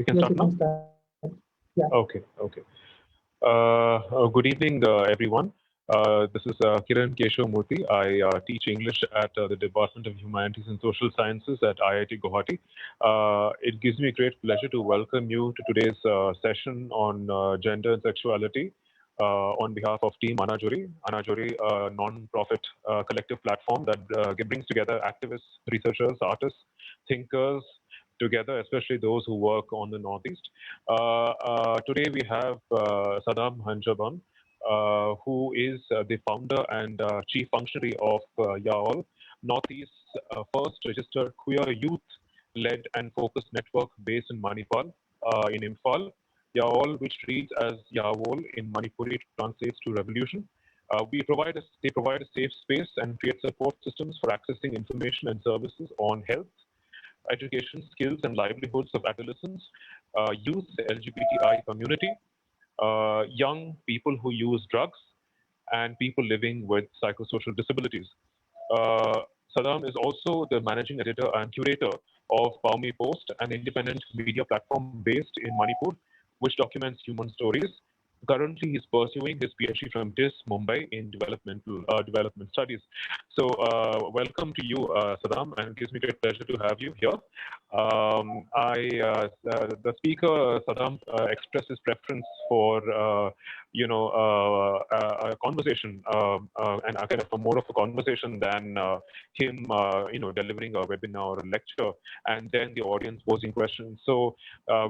We can Yes, start you can now? start. Yeah. Okay, okay. Good evening, everyone. This is Kiran Keshavamurthy. I teach English at the Department of Humanities and Social Sciences at IIT Guwahati. It gives me great pleasure to welcome you to today's session on gender and sexuality on behalf of Team Anajuri. Anajuri, a non-profit collective platform that brings together activists, researchers, artists, thinkers, together, especially those who work on the Northeast. Today we have Sadam Hanjabam, who is the founder and chief functionary of YAOL, Northeast's first registered queer youth-led and focused network based in Manipal, in Imphal. YAOL, which reads as Yawol in Manipuri, translates to revolution. They provide a safe space and create support systems for accessing information and services on health, education, skills, and livelihoods of adolescents, youth, the LGBTI community, young people who use drugs, and people living with psychosocial disabilities. Uh, Sadam is also the managing editor and curator of Paumi Post, an independent media platform based in Manipur, which documents human stories. Currently, he's pursuing his PhD from DIS, Mumbai, in development studies. So, welcome to you, Sadam, and it gives me great pleasure to have you here. The speaker, Sadam, expressed his preference for a conversation, and a kind of a more of a conversation than him, delivering a webinar or a lecture, and then the audience posing questions. So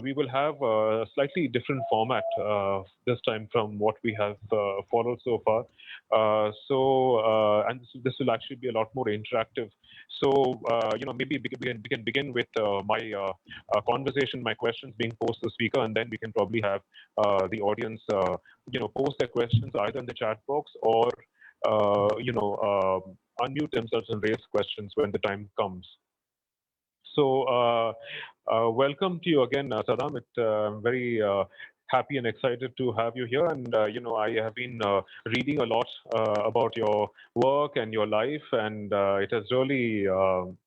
we will have a slightly different format this time from what we have followed so far. And this will actually be a lot more interactive. So, maybe we can begin with my conversation, my questions being posed to the speaker, and then we can probably have the audience, post their questions either in the chat box or, unmute themselves and raise questions when the time comes. So, welcome to you again, Sadam. I'm very happy and excited to have you here. And, I have been reading a lot about your work and your life, and it has really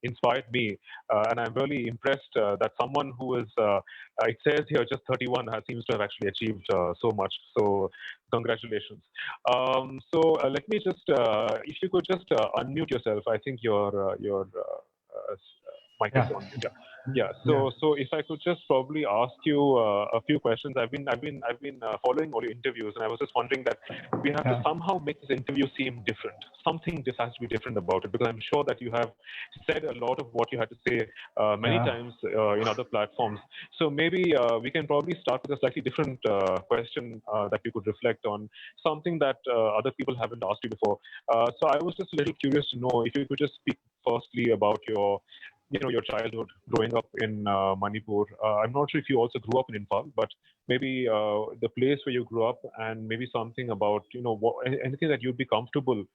inspired me. And I'm really impressed that someone who is, it says here, just 31 seems to have actually achieved so much. So, congratulations. Let me just, if you could just unmute yourself, I think your mic is on. Yeah. Yeah. So if I could just probably ask you a few questions. I've been following all your interviews, and I was just wondering that we have to somehow make this interview seem different. Something just has to be different about it, because I'm sure that you have said a lot of what you had to say many times in other platforms. So maybe we can probably start with a slightly different question that you could reflect on, something that other people haven't asked you before. So I was just a little curious to know if you could just speak firstly about your childhood growing up in Manipur. I'm not sure if you also grew up in Imphal, but maybe the place where you grew up, and maybe something about, anything that you'd be comfortable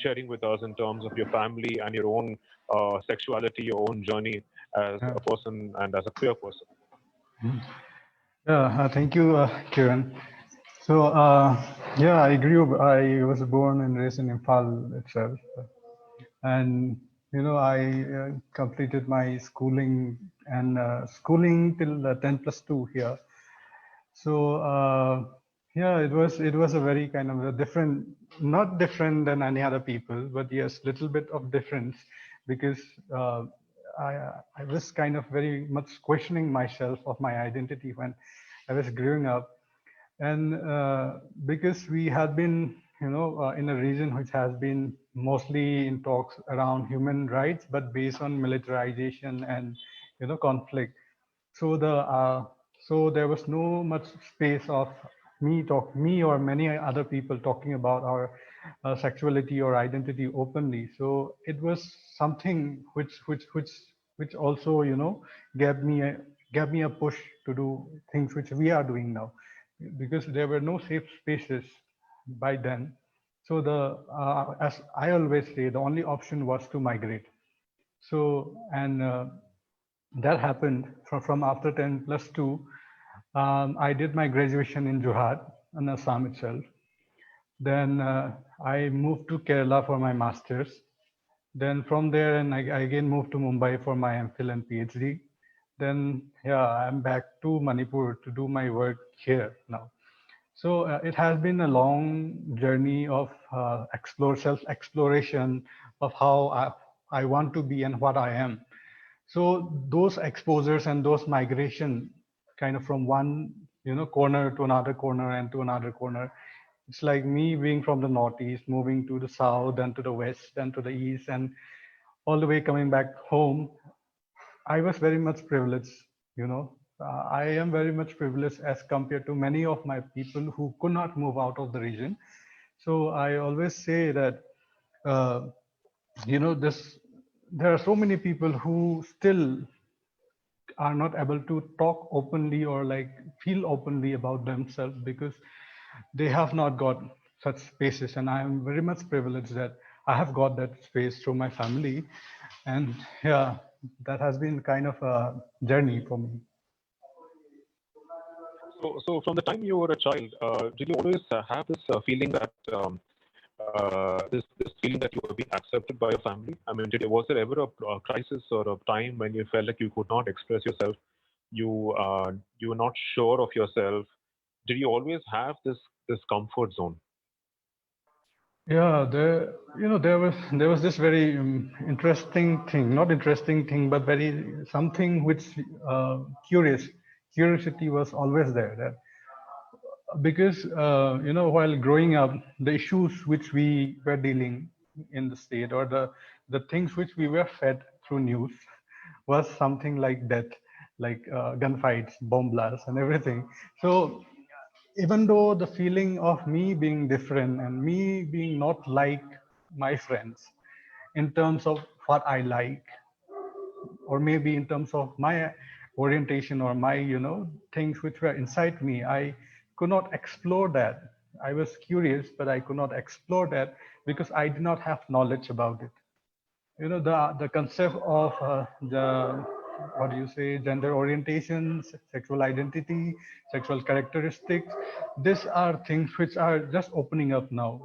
sharing with us in terms of your family and your own sexuality, your own journey as a person and as a queer person. Thank you, Kiran. So, I was born and raised in Imphal itself. And, I completed my schooling till 10+2 here. So, it was a very kind of a different, not different than any other people, but yes, little bit of difference, because I was kind of very much questioning myself of my identity when I was growing up. And because we had been, in a region which has been mostly in talks around human rights, but based on militarization and, conflict. So so there was no much space of me or many other people talking about our sexuality or identity openly. So it was something which also, gave me a push to do things which we are doing now, because there were no safe spaces by then. So as I always say, the only option was to migrate. So, and that happened from after 10+2. I did my graduation in Jorhat, in Assam itself. Then I moved to Kerala for my master's. Then from there, and I again moved to Mumbai for my MPhil and PhD. Then yeah, I'm back to Manipur to do my work here now. So it has been a long journey of explore self exploration of how I want to be and what I am. So those exposures and those migration kind of from one corner to another corner and to another corner. It's like me being from the northeast moving to the south, then to the west, then to the east, and all the way coming back home. I was very much privileged, you know. I am very much privileged as compared to many of my people who could not move out of the region. So I always say that, uh, this there are so many people who still are not able to talk openly or like feel openly about themselves because they have not got such spaces. And I am very much privileged that I have got that space through my family. And yeah, that has been kind of a journey for me. So from the time you were a child, did you always have this feeling that this feeling that you were being accepted by your family? I mean, was there ever a crisis or a time when you felt like you could not express yourself? You were not sure of yourself. Did you always have this comfort zone? Yeah, there was this very interesting thing, not interesting thing, but very something which curiosity was always there. That because while growing up, the issues which we were dealing in the state or the things which we were fed through news was something like death, like gunfights, bomb blasts, and everything. So even though the feeling of me being different and me being not like my friends in terms of what I like, or maybe in terms of my orientation or my things which were inside me, I could not explore that. I was curious, but I could not explore that because I did not have knowledge about it. The concept of the what do you say, gender orientations, sexual identity, sexual characteristics, these are things which are just opening up now.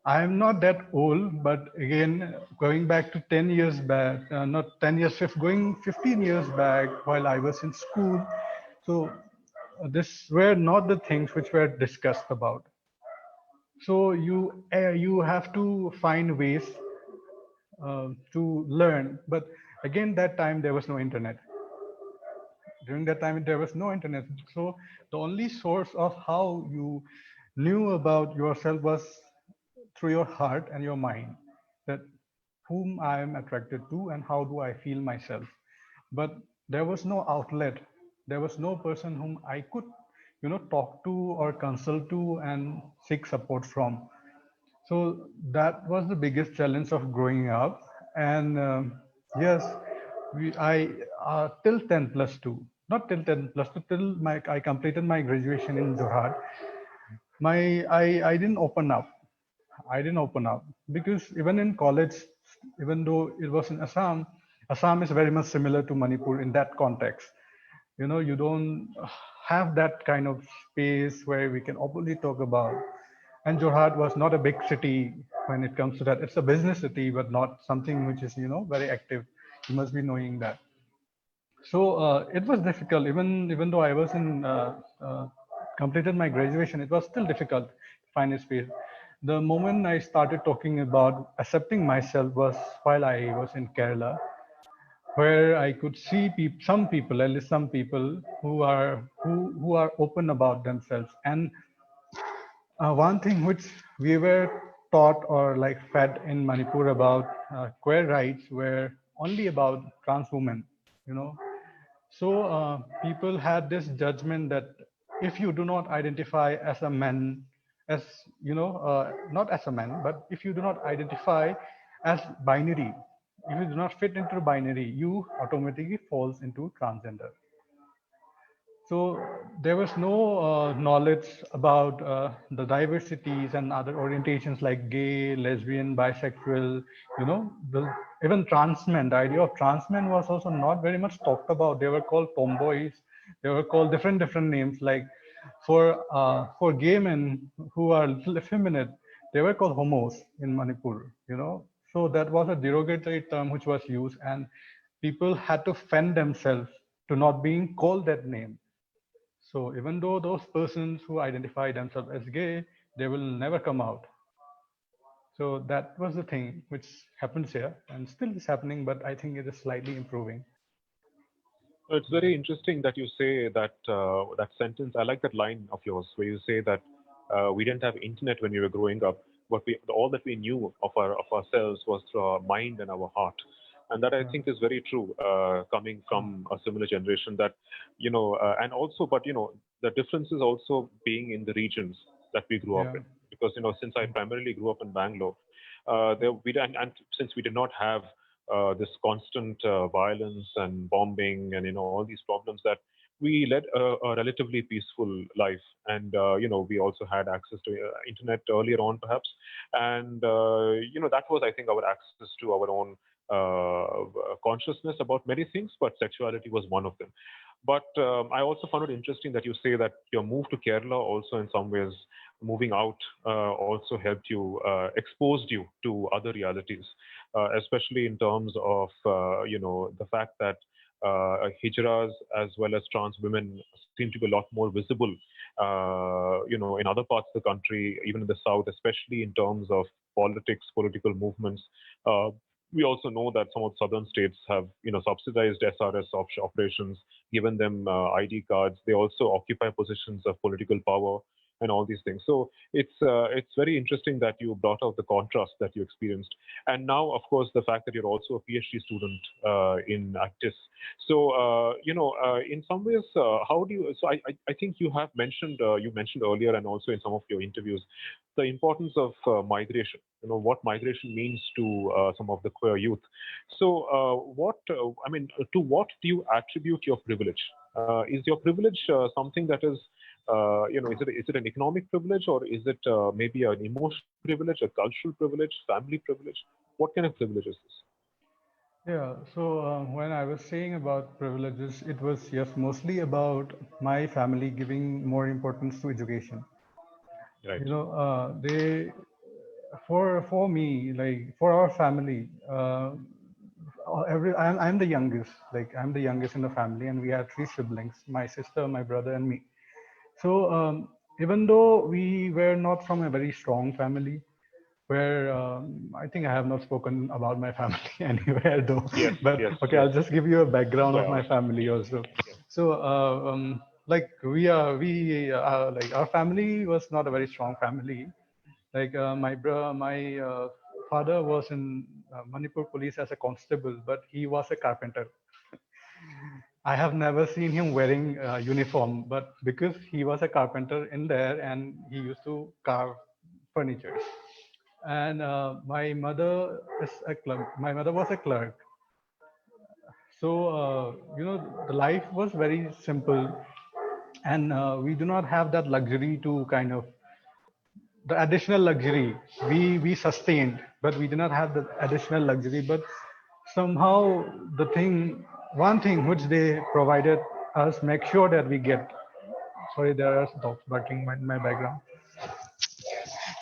I am not that old, but again, going back to 10 years back, not 10 years, going 15 years back while I was in school. So this were not the things which were discussed about. So you have to find ways to learn. But again, that time there was no internet. During that time, there was no internet. So the only source of how you knew about yourself was through your heart and your mind, that whom I am attracted to and how do I feel myself. But there was no outlet. There was no person whom I could, talk to or consult to and seek support from. So that was the biggest challenge of growing up. And yes, I till 10 plus 2, not till 10 plus 2, till I completed my graduation in Jorhat. I didn't open up. I didn't open up because even in college, even though it was in Assam, Assam is very much similar to Manipur in that context. You don't have that kind of space where we can openly talk about. And Jorhat was not a big city when it comes to that. It's a business city, but not something which is very active. You must be knowing that. So it was difficult. Even though I was in completed my graduation, it was still difficult to find a space. The moment I started talking about accepting myself was while I was in Kerala, where I could see some people, at least some people, who are open about themselves. And one thing which we were taught or like fed in Manipur about queer rights were only about trans women, you know. So people had this judgment that if you do not identify as a man, as not as a man, but if you do not identify as binary, if you do not fit into binary, you automatically falls into transgender. So there was no knowledge about the diversities and other orientations like gay, lesbian, bisexual, even trans men. The idea of trans men was also not very much talked about. They were called tomboys. They were called different names. Like for gay men who are little effeminate, they were called homos in Manipur. So that was a derogatory term which was used, and people had to fend themselves to not being called that name. So even though those persons who identify themselves as gay, they will never come out. So that was the thing which happens here and still is happening, but I think it is slightly improving. It's very interesting that you say that that sentence. I like that line of yours where you say that we didn't have internet when we were growing up, but all that we knew of ourselves was through our mind and our heart, and that I Yeah, think is very true, coming from a similar generation. That and also, but the difference is also being in the regions that we grew up yeah, in, because since I primarily grew up in Bangalore, and since we did not have this constant violence and bombing and all these problems, that we led a relatively peaceful life. And we also had access to internet earlier on, perhaps. And that was, I think, our access to our own consciousness about many things, but sexuality was one of them. But I also found it interesting that you say that your move to Kerala also, in some ways, moving out also helped you, exposed you to other realities, especially in terms of the fact that hijras as well as trans women seem to be a lot more visible, in other parts of the country, even in the south, especially in terms of politics, political movements. Uh, we also know that some of the southern states have, subsidized SRS operations, given them ID cards. They also occupy positions of political power and all these things. So it's very interesting that you brought out the contrast that you experienced, and now, of course, the fact that you're also a PhD student in Actis. So in some ways, how do you? So I think you mentioned earlier, and also in some of your interviews, the importance of migration. What migration means to some of the queer youth. So to what do you attribute your privilege? Is your privilege something that is is it an economic privilege, or is it maybe an emotional privilege, a cultural privilege, family privilege? What kind of privilege is this? yeah. So when I was saying about privileges, it was yes, mostly about my family giving more importance to education. Right. They for me, like for our family, I'm the youngest. Like I'm the youngest in the family, and we have three siblings: my sister, my brother, and me. So even though we were not from a very strong family, where I think I have not spoken about my family anywhere though. Yes, But yes, okay, yes. I'll just give you a background By of my all. family also. Yeah. So like like our family was not a very strong family. Like my father was in Manipur police as a constable, but he was a carpenter. I have never seen him wearing uniform, but because he was a carpenter in there and he used to carve furniture. And my mother is a clerk. My mother was a clerk. So the life was very simple, and we do not have that luxury to kind of the additional luxury we sustained, but we did not have the additional luxury. But somehow the thing, one thing which they provided us, make sure that we get. Sorry, there are dogs barking in my background.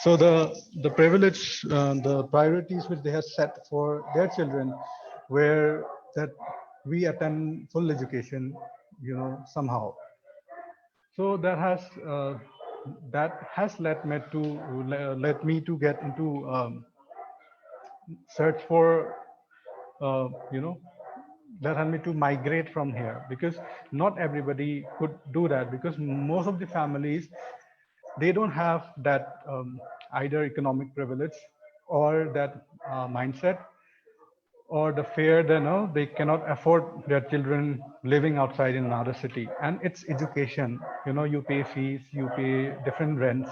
So the privilege, the priorities which they had set for their children, were that we attend full education, somehow. So that has led me to get into search for uh, you know that had me to migrate from here, because not everybody could do that, because most of the families, they don't have that either economic privilege or that mindset, or the fear that no, they cannot afford their children living outside in another city. And it's education, you pay fees, you pay different rents.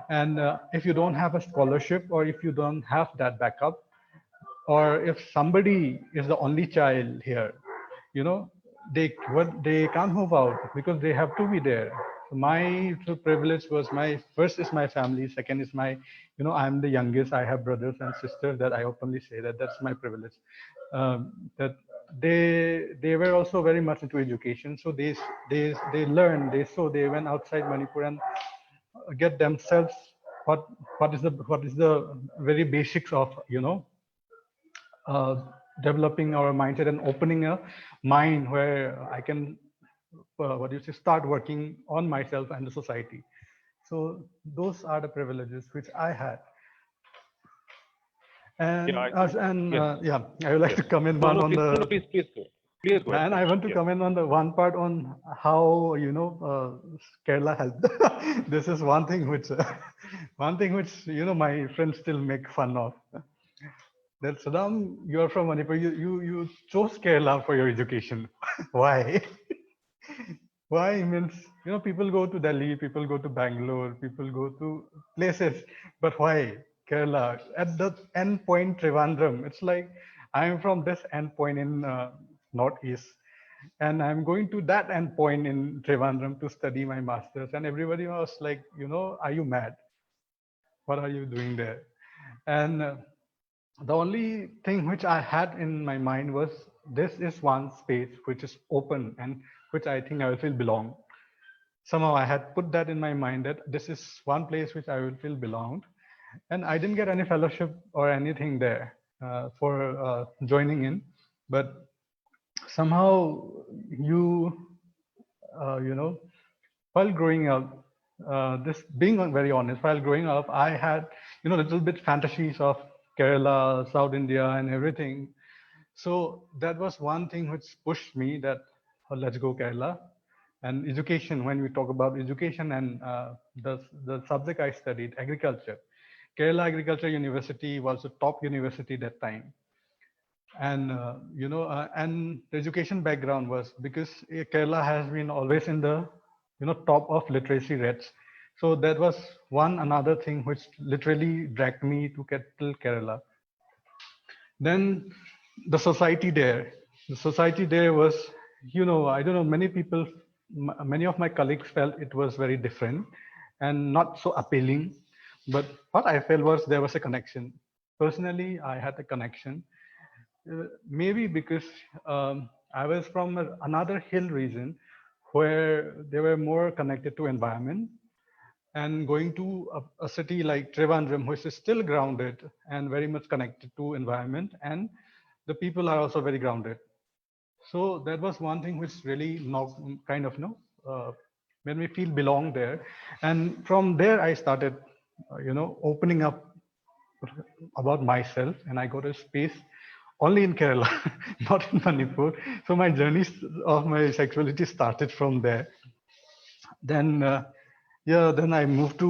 And if you don't have a scholarship, or if you don't have that backup, or if somebody is the only child here, you know they can't move out because they have to be there. So my privilege was, my first is my family, second is my, I'm the youngest, I have brothers and sisters, that I openly say that that's my privilege. That they were also very much into education, so they learned, they went outside Manipur and get themselves what is the very basics of, uh, developing our mindset and opening a mind where I can, what do you say, start working on myself and the society. So those are the privileges which I had. Yeah, And I think yes, yeah, I would like yes. to comment No, one no, on please, no, no, the, please go ahead, and I finish. want to Yes. comment on the one part on how, Kerala helped. This is one thing which, one thing which, my friends still make fun of. That Sadam, you are from Manipur. You chose Kerala for your education. Why? Why means, people go to Delhi, people go to Bangalore, people go to places, but why Kerala? At the end point, Trivandrum. It's like I'm from this end point in northeast, and I'm going to that end point in Trivandrum to study my masters. And everybody was like, are you mad? What are you doing there? And the only thing which I had in my mind was this is one space which is open and which I think I will feel belong. Somehow I had put that in my mind that this is one place which I will feel belonged. And I didn't get any fellowship or anything there for joining in. But somehow you, you know, while growing up, this being very honest, while growing up, I had, little bit fantasies of Kerala, South India, and everything. So that was one thing which pushed me that let's go Kerala. And education, when we talk about education and the subject I studied, agriculture, Kerala Agriculture University was the top university that time. And and the education background was because Kerala has been always in the top of literacy rates. So that was one another thing which literally dragged me to Kettle Kerala. Then the society there was, I don't know, many people, many of my colleagues felt it was very different and not so appealing. But what I felt was there was a connection. Personally, I had a connection. Maybe because I was from another hill region where they were more connected to environment, and going to a city like Trivandrum, which is still grounded and very much connected to environment, and the people are also very grounded. So that was one thing which really knocked, kind of, made me feel belong there. And from there, I started, opening up about myself, and I got a space only in Kerala, not in Manipur. So my journey of my sexuality started from there. Then yeah, then I moved to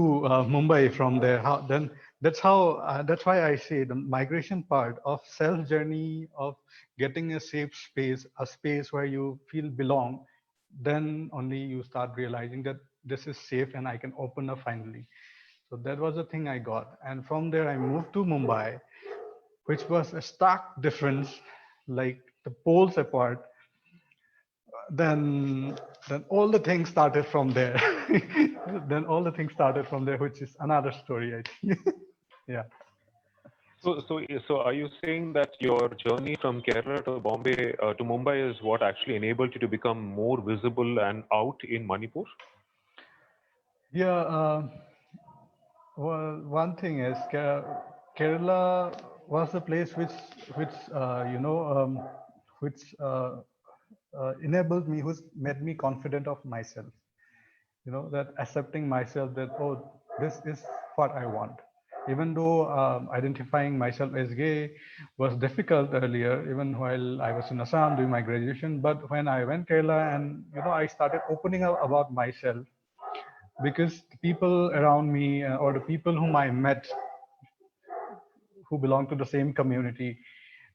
Mumbai from there. Then that's why I say the migration part of self journey of getting a safe space, a space where you feel belong. Then only you start realizing that this is safe and I can open up finally. So that was the thing I got, and from there I moved to Mumbai, which was a stark difference, like the poles apart. Then then all the things started from there. Then all the things started from there, which is another story, I think. Yeah. So are you saying that your journey from Kerala to Bombay to Mumbai is what actually enabled you to become more visible and out in Manipur? Yeah. Well, one thing is Kerala was the place which which enabled me, which made me confident of myself. That accepting myself, that oh, this is what I want. Even though identifying myself as gay was difficult earlier, even while I was in Assam doing my graduation, but when I went Kerala, and I started opening up about myself, because the people around me, or the people whom I met who belong to the same community,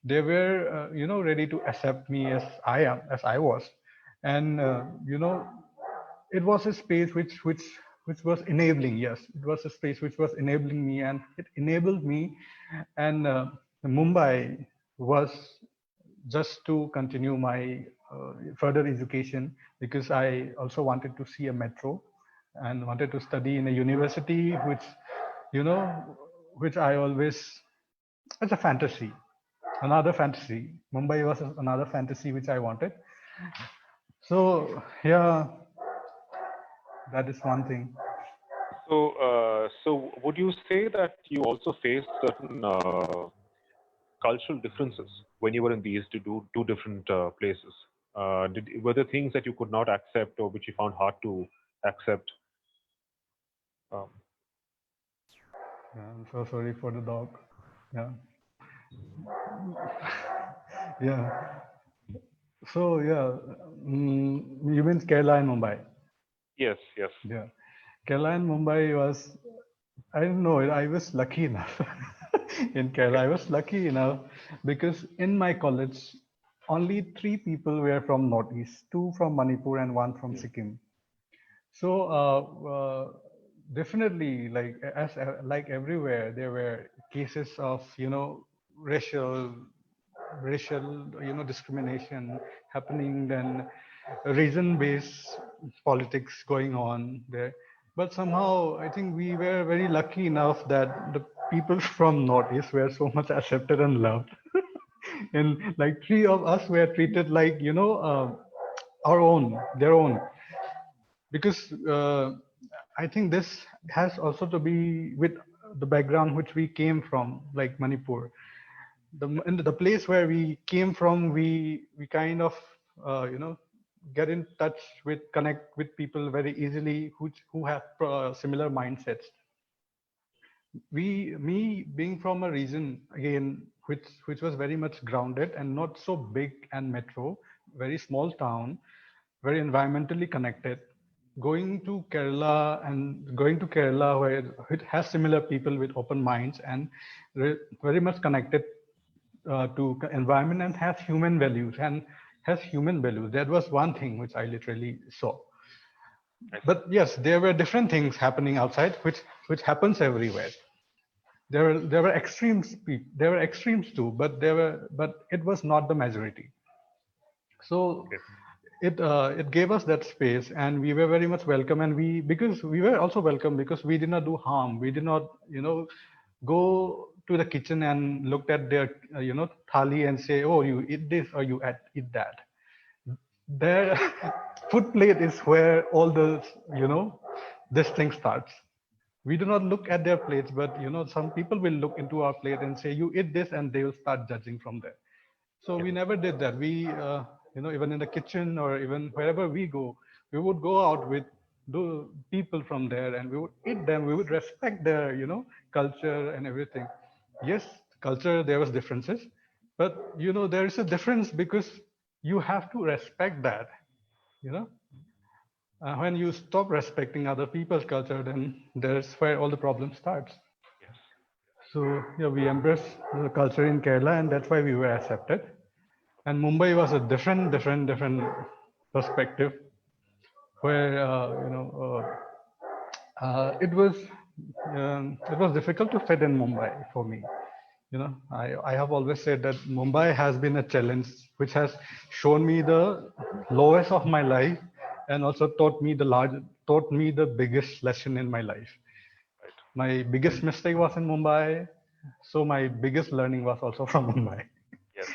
they were ready to accept me as I was. And it was a space which was enabling. Yes, it was a space which was enabling me, and it enabled me. And Mumbai was just to continue my further education, because I also wanted to see a metro and wanted to study in a university you know which I always, it's a fantasy, another fantasy. Mumbai was another fantasy which I wanted. So yeah, that is one thing. So would you say that you also faced certain cultural differences when you were in these two different places? Were there things that you could not accept or which you found hard to accept? Um, Yeah, I'm so sorry for the dog. Yeah. Yeah. So yeah, you mean Kerala and Mumbai? yes, yes. Yeah. Kerala and Mumbai was, I don't know, I was lucky enough in Kerala. Okay. I was lucky enough because in my college, only three people were from Northeast, two from Manipur and one from Mm, Sikkim. So definitely, like everywhere, there were cases of racial discrimination happening, then reason-based politics going on there. But somehow, I think we were very lucky enough that the people from Northeast were so much accepted and loved. And like three of us were treated like our own, their own, because I think this has also to be with the background which we came from, like Manipur. In the place where we came from, we kind of get in touch with, connect with people very easily who have similar mindsets. Me being from a region again which was very much grounded and not so big and metro, very small town, very environmentally connected, going to Kerala where it has similar people with open minds and very much connected to environment and has human values. That was one thing which I literally saw. I see. But yes, there were different things happening outside, which happens everywhere. There were extremes. There were extremes too, but it was not the majority. So Okay. it gave us that space, and we were very much welcome. And because we were also welcome because we did not do harm. We did not go to the kitchen and looked at their thali and say, oh, you eat this or you eat that. Their food plate is where all the this thing starts. We do not look at their plates, but some people will look into our plate and say, you eat this, and they will start judging from there. So Yeah. we never did that. We even in the kitchen or even wherever we go, we would go out with the people from there and we would eat them. We would respect their culture and everything. Yes, culture, there was differences, but there is a difference because you have to respect that. you know when you stop respecting other people's culture, then there's where all the problem starts. Yes. So yeah, we embrace the culture in Kerala, and that's why we were accepted. And Mumbai was a different perspective, where it was difficult to fit in Mumbai for me. I have always said that Mumbai has been a challenge, which has shown me the lowest of my life, and also taught me the biggest lesson in my life. Right. My biggest mistake was in Mumbai, so my biggest learning was also from Mumbai. Yes.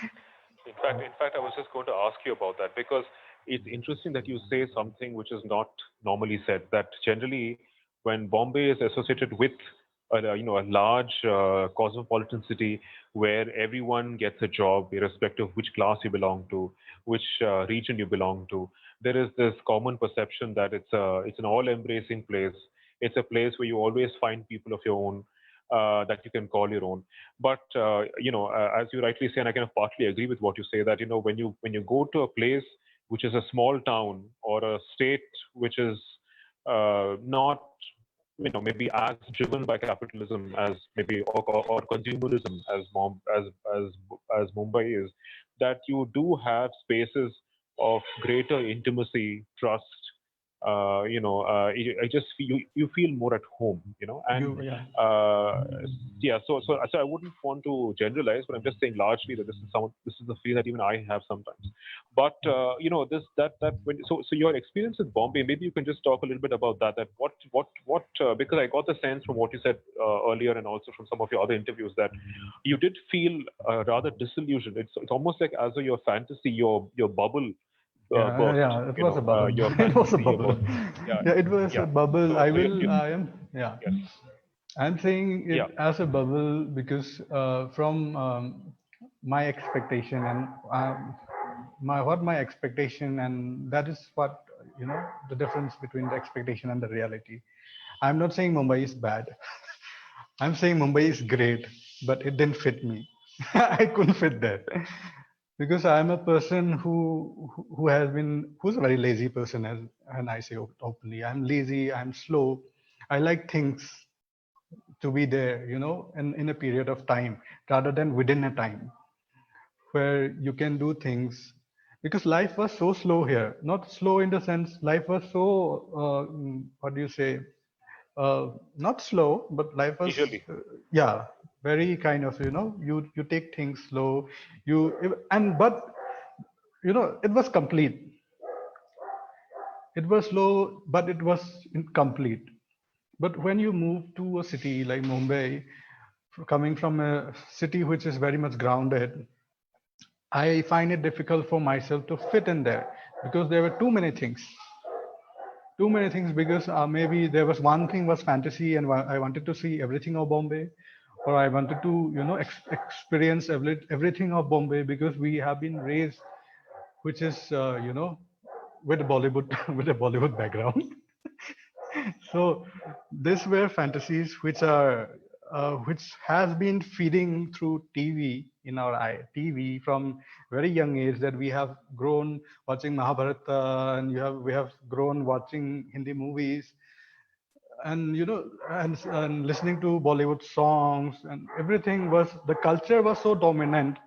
In fact, I was just going to ask you about that because it's interesting that you say something which is not normally said. That generally, when Bombay is associated with a large cosmopolitan city where everyone gets a job, irrespective of which class you belong to, which region you belong to, there is this common perception that it's an all-embracing place. It's a place where you always find people of your own that you can call your own. But as you rightly say, and I kind of partly agree with what you say, that when you go to a place which is a small town or a state which is not maybe as driven by capitalism as maybe or consumerism as Mumbai is, that you do have spaces of greater intimacy, trust. I just feel you feel more at home, and Yeah. uh, yeah. So I wouldn't want to generalize, but I'm just saying largely that this is the feel that even I have sometimes. But this that when so your experience with Bombay, maybe you can just talk a little bit about that. That what because I got the sense from what you said earlier, and also from some of your other interviews, that you did feel rather disillusioned. It's almost like as though your fantasy, your bubble burst. Yeah, it was a bubble. Your It was a fantasy bubble. about yeah, Yeah, it was yeah. a bubble. So I am, yeah. yes, I'm saying yeah, it as a bubble because from my expectation and my expectation, and that is what, the difference between the expectation and the reality. I'm not saying Mumbai is bad. I'm saying Mumbai is great, but it didn't fit me. I couldn't fit there because I'm a person who has been who's a very lazy person, as and I say openly. I'm lazy. I'm slow. I like things to be there, in a period of time rather than within a time where you can do things, because life was so slow here. Not slow in the sense life was so what do you say, not slow, but life was Usually. yeah, very kind of, you take things slow, and but it was complete. It was slow, but it was incomplete. But when you move to a city like Mumbai, coming from a city which is very much grounded, I find it difficult for myself to fit in there because there were too many things. Too many things, because maybe there was one thing was fantasy, and I wanted to see everything of Bombay, or I wanted to, experience everything of Bombay, because we have been raised, which is, with a Bollywood with a Bollywood background. So these were fantasies which are which has been feeding through TV in our TV from very young age, that we have grown watching Mahabharata, and we have grown watching Hindi movies, and and listening to Bollywood songs, and everything was, the culture was so dominant.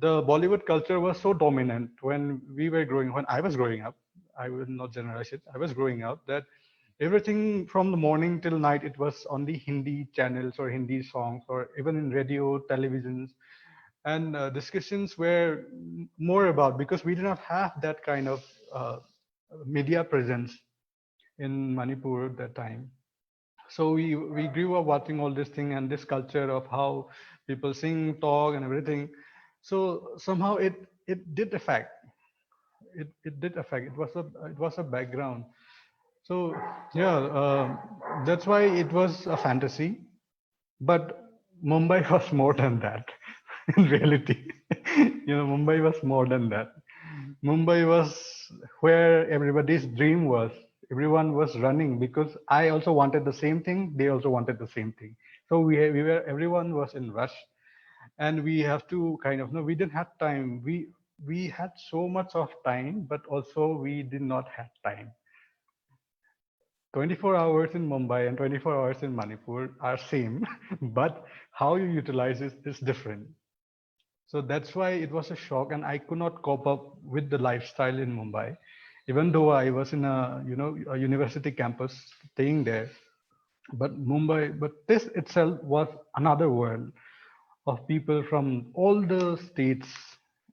The Bollywood culture was so dominant when I was growing up. I will not generalize it. I was growing up that everything from the morning till night, it was on the Hindi channels or Hindi songs, or even in radio, televisions, and discussions were more about, because we did not have that kind of media presence in Manipur at that time. So we grew up watching all this thing and this culture of how people sing, talk, and everything. So somehow it did affect. It did affect. It was a background. So yeah, that's why it was a fantasy. But Mumbai was more than that. In reality, Mumbai was more than that. Mumbai was where everybody's dream was. Everyone was running because I also wanted the same thing. They also wanted the same thing. So we were everyone was in rush, and we have to kind of no. We didn't have time. We had so much of time, but also we did not have time. 24 hours in Mumbai and 24 hours in Manipur are same, but how you utilize it is different. So that's why it was a shock, and I could not cope up with the lifestyle in Mumbai, even though I was in a university campus staying there. But this itself was another world of people from all the states,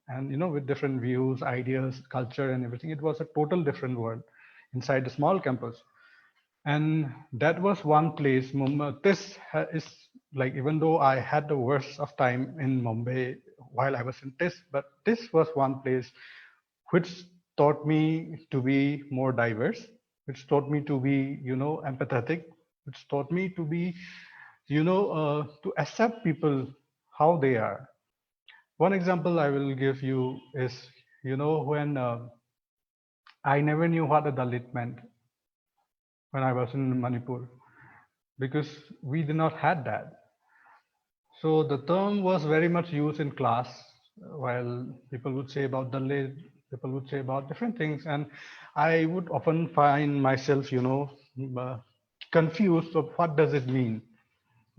and with different views, ideas, culture, and everything. It was a total different world inside the small campus. And that was one place. Mumbai, is like, even though I had the worst of time in Mumbai while I was in this, but this was one place which taught me to be more diverse, which taught me to be, empathetic, which taught me to be, to accept people how they are. One example I will give you is, when I never knew what a Dalit meant when I was in Manipur, because we did not had that. So the term was very much used in class, while people would say about the lid, people would say about different things, and I would often find myself, uh, confused of what does it mean.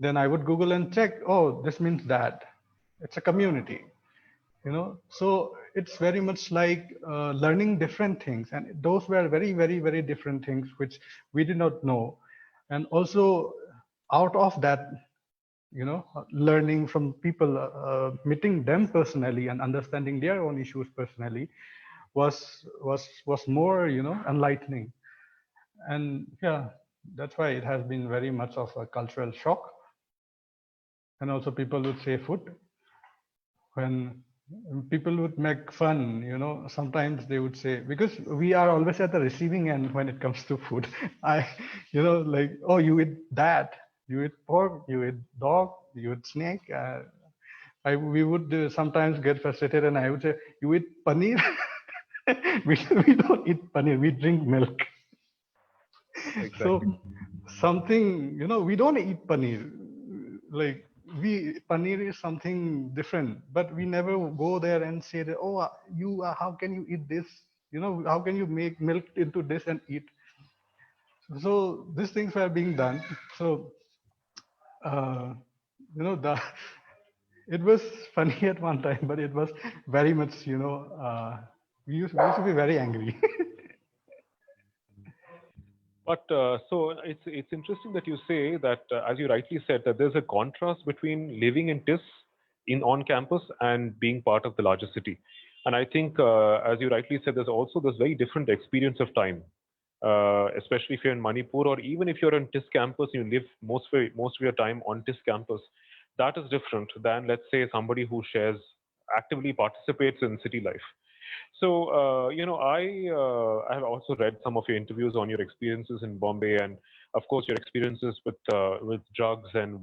Then I would Google and check. Oh, this means that it's a community. So it's very much like learning different things, and those were very, very, very different things which we did not know. And also, out of that, learning from people, meeting them personally and understanding their own issues personally was more, enlightening. And yeah, that's why it has been very much of a cultural shock. And also, people would say food. When people would make fun, sometimes they would say, because we are always at the receiving end when it comes to food. I, like, oh, you eat that, you eat pork, you eat dog, you eat snake. We would sometimes get frustrated, and I would say, "You eat paneer?" We don't eat paneer. We drink milk. So Exactly. something, we don't eat paneer. Like paneer is something different, but we never go there and say that, oh, how can you eat this? How can you make milk into this and eat? So these things were being done. So uh, the it was funny at one time, but it was very much, we used to be very angry. But so it's interesting that you say that, as you rightly said, that there's a contrast between living in TIS in on campus and being part of the larger city. And I think, as you rightly said, there's also this very different experience of time, especially if you're in Manipur, or even if you're on TIS campus, you live most of your time on TIS campus. That is different than, let's say, somebody who actively participates in city life. So, I have also read some of your interviews on your experiences in Bombay, and of course your experiences with drugs and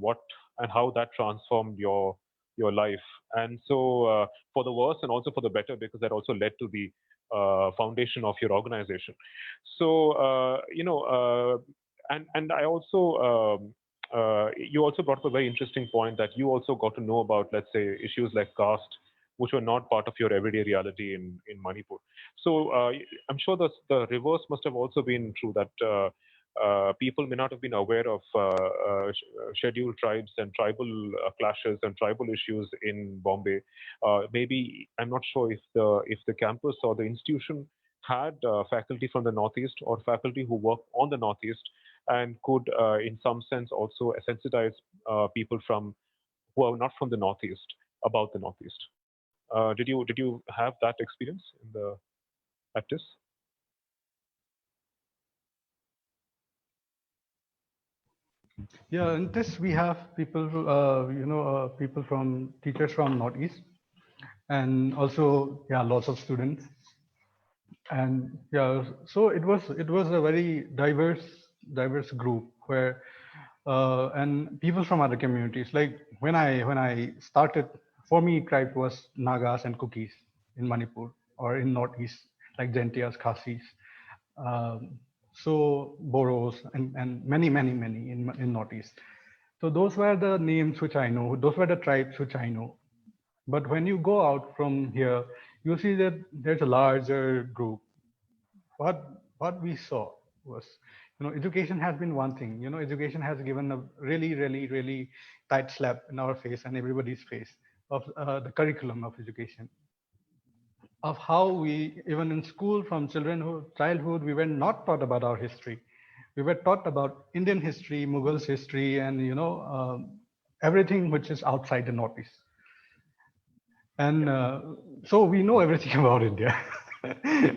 how that transformed your life. And so, for the worse and also for the better, because that also led to the foundation of your organization. So, and I also. You also brought up a very interesting point that you also got to know about, let's say, issues like caste, which were not part of your everyday reality in Manipur. So I'm sure the reverse must have also been true, that people may not have been aware of scheduled tribes and tribal clashes and tribal issues in Bombay. Maybe I'm not sure if the campus or the institution had faculty from the Northeast or faculty who work on the Northeast and could, in some sense, also sensitize people who are not from the Northeast about the Northeast. Did you have that experience in the at this? Yeah, in this we have people, people from teachers from Northeast, and also yeah, lots of students, and yeah, so it was a very diverse group where, and people from other communities. Like when I started, for me, tribe was Nagas and Kukis in Manipur or in Northeast, like Jaintias, Khasis, um, so Boros, and many in Northeast. So those were the names which I know. Those were the tribes which I know. But when you go out from here, you see that there's a larger group. What we saw was, education has been one thing. Education has given a really tight slap in our face and everybody's face of the curriculum of education, of how we, even in school, from childhood, we were not taught about our history. We were taught about Indian history, Mughals history, and everything which is outside the Northeast. And so we know everything about India.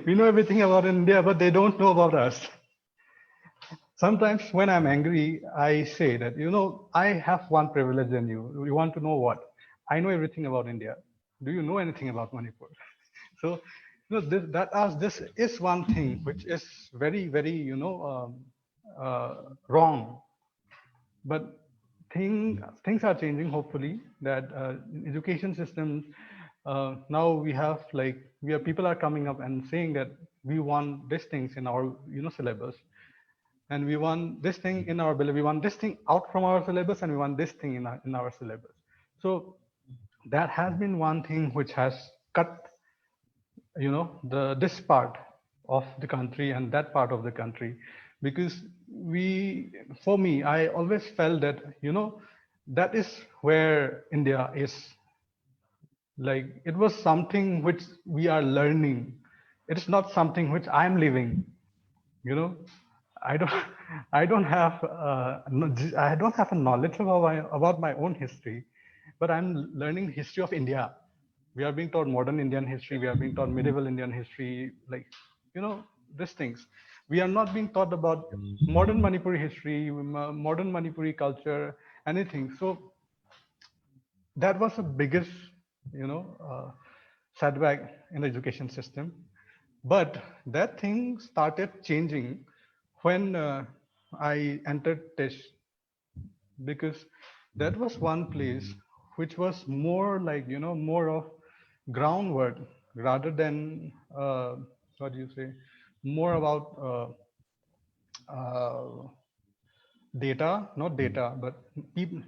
We know everything about India, but they don't know about us. Sometimes when I'm angry, I say that, I have one privilege than you. You want to know what? I know everything about India. Do you know anything about Manipur? So, this is one thing which is very, wrong. But things are changing, hopefully, that education systems, now we have, like, people are coming up and saying that we want these things in our, syllabus, and we want this thing in our bill, we want this thing out from our syllabus, and we want this thing in our syllabus. So that has been one thing which has cut, the this part of the country and that part of the country, because we for me, I always felt that, that is where India is. Like, it was something which we are learning. It's not something which I'm living. you know I don't I don't have I don't have a knowledge about my own history, but I'm learning the history of India. We are being taught modern Indian history, we are being taught medieval Indian history, like, you know these things. We are not being taught about modern Manipuri history, modern Manipuri culture, anything. So that was the biggest, you know setback in the education system. But that thing started changing when I entered Tish, because that was one place which was more like, more of groundwork rather than, what do you say, more about data, not data, but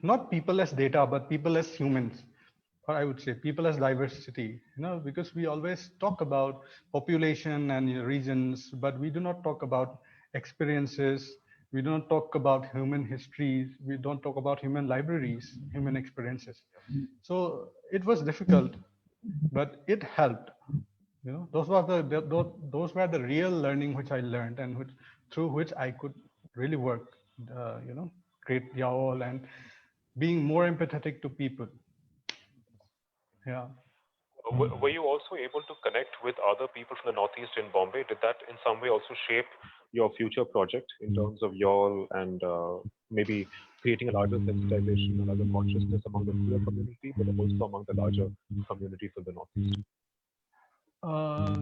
not people as data, but people as humans, or I would say people as diversity, because we always talk about population and regions, but we do not talk about experiences. We don't talk about human histories. We don't talk about human libraries, human experiences. So it was difficult, but it helped. Those were those were the real learning which I learned, and through which I could really work, create Yaol and being more empathetic to people. Yeah. Were you also able to connect with other people from the Northeast in Bombay? Did that in some way also shape your future project in terms of y'all and maybe creating a larger sensitization and larger consciousness among the queer community, but also among the larger communities of the Northeast? Uh,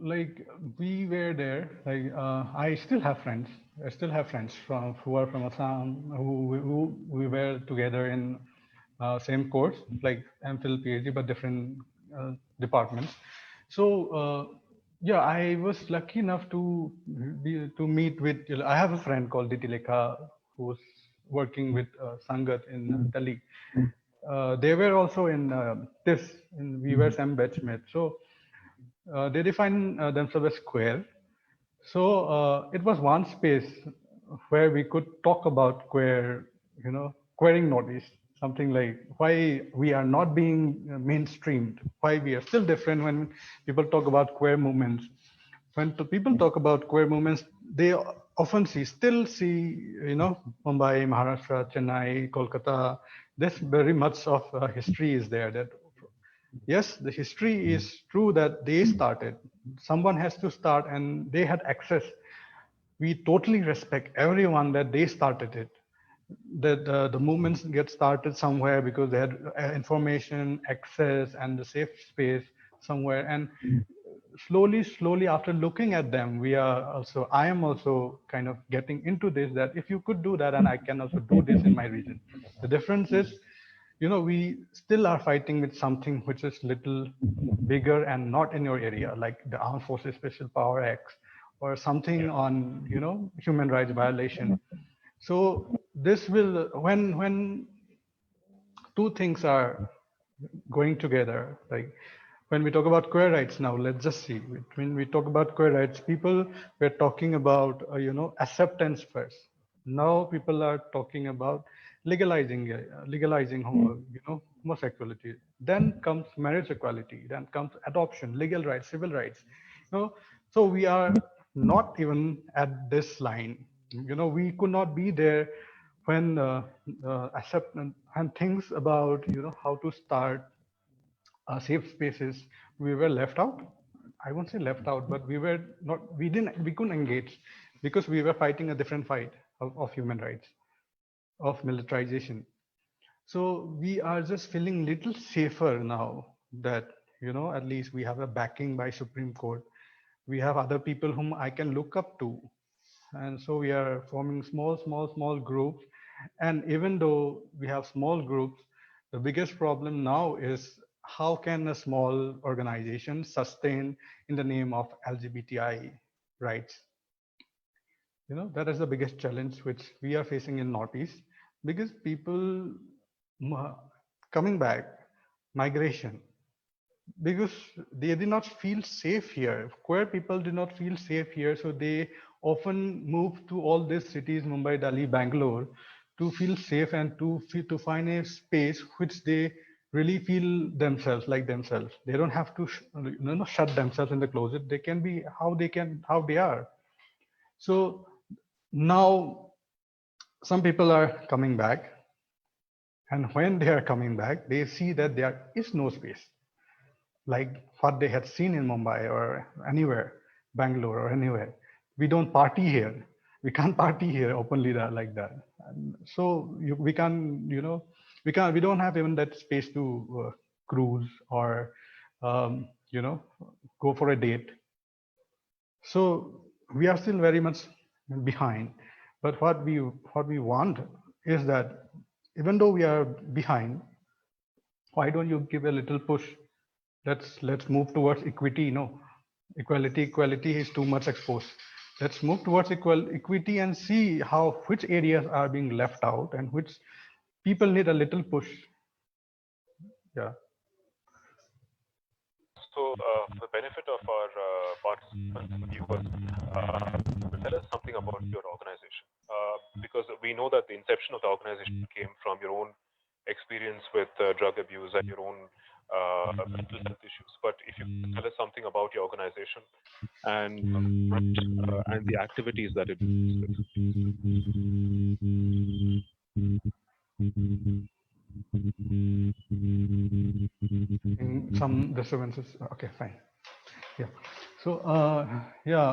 like we were there. Like I still have friends. I still have friends from who are from Assam, who we were together in same course, like MPhil, PhD, but different departments. So yeah, I was lucky enough to meet with. I have a friend called Ditilekha who's working with Sangat in Delhi. They were also in this. We were same batchmate. So they define themselves as queer. So it was one space where we could talk about queer, queering Northeast, something like why we are not being mainstreamed, why we are still different when people talk about queer movements. When people talk about queer movements, they often still see, Mumbai, Maharashtra, Chennai, Kolkata. This very much of history is there that yes, the history is true that they started. Someone has to start, and they had access. We totally respect everyone that they started it. That the movements get started somewhere because they had information, access, and the safe space somewhere. And slowly, after looking at them, I am also kind of getting into this. That if you could do that, and I can also do this in my region. The difference is, we still are fighting with something which is little bigger and not in your area, like the Armed Forces Special Power Acts or something on, human rights violation. So this will, when two things are going together, like when we talk about queer rights now, let's just see, when we talk about queer rights, people were talking about, acceptance first. Now people are talking about legalizing homosexuality. Then comes marriage equality. Then comes adoption, legal rights, civil rights. So we are not even at this line. We could not be there when accept and things about how to start safe spaces, we were left out. I won't say left out, but we couldn't engage because we were fighting a different fight of human rights, of militarization. So we are just feeling little safer now that, at least we have a backing by Supreme Court. We have other people whom I can look up to. And so we are forming small groups. And even though we have small groups, the biggest problem now is how can a small organization sustain in the name of LGBTI rights? That is the biggest challenge which we are facing in Northeast, because people coming back, migration, because they did not feel safe here. Queer people did not feel safe here, so they often move to all these cities, Mumbai, Delhi, Bangalore, to feel safe and to find a space which they really feel themselves like themselves. They don't have to shut themselves in the closet. They can be how they are. So now some people are coming back, and when they are coming back, they see that there is no space like what they had seen in Mumbai or anywhere, Bangalore or anywhere. We don't party here. We can't party here openly like that. And so we can, we don't have even that space to cruise or, go for a date. So we are still very much behind. But what we want is that even though we are behind, Why don't you give a little push? Let's move towards equity. No, equality is too much exposed. Let's move towards equity and see how which areas are being left out and which people need a little push. Yeah. So, for the benefit of our participants, viewers, tell us something about your organization. Because we know that the inception of the organization came from your own experience with drug abuse and your own mental health issues. But if you could tell us something about your organization and the activities that it deals with. Some disturbances. Okay, fine. Yeah. So, yeah,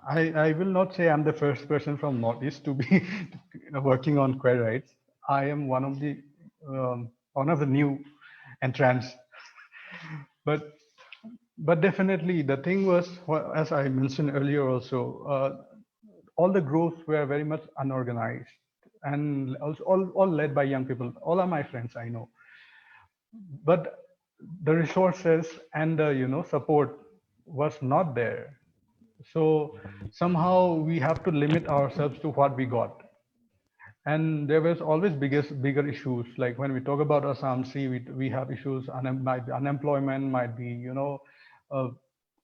I will not say I'm the first person from Northeast to be working on queer rights. I am one of the new entrants, but definitely the thing was, well, as I mentioned earlier, also all the groups were very much unorganized and also all led by young people. All are my friends, I know, but the resources and the support was not there. So somehow we have to limit ourselves to what we got. And there was always bigger issues. Like when we talk about Assam, see, we have issues. Might be unemployment, might be uh,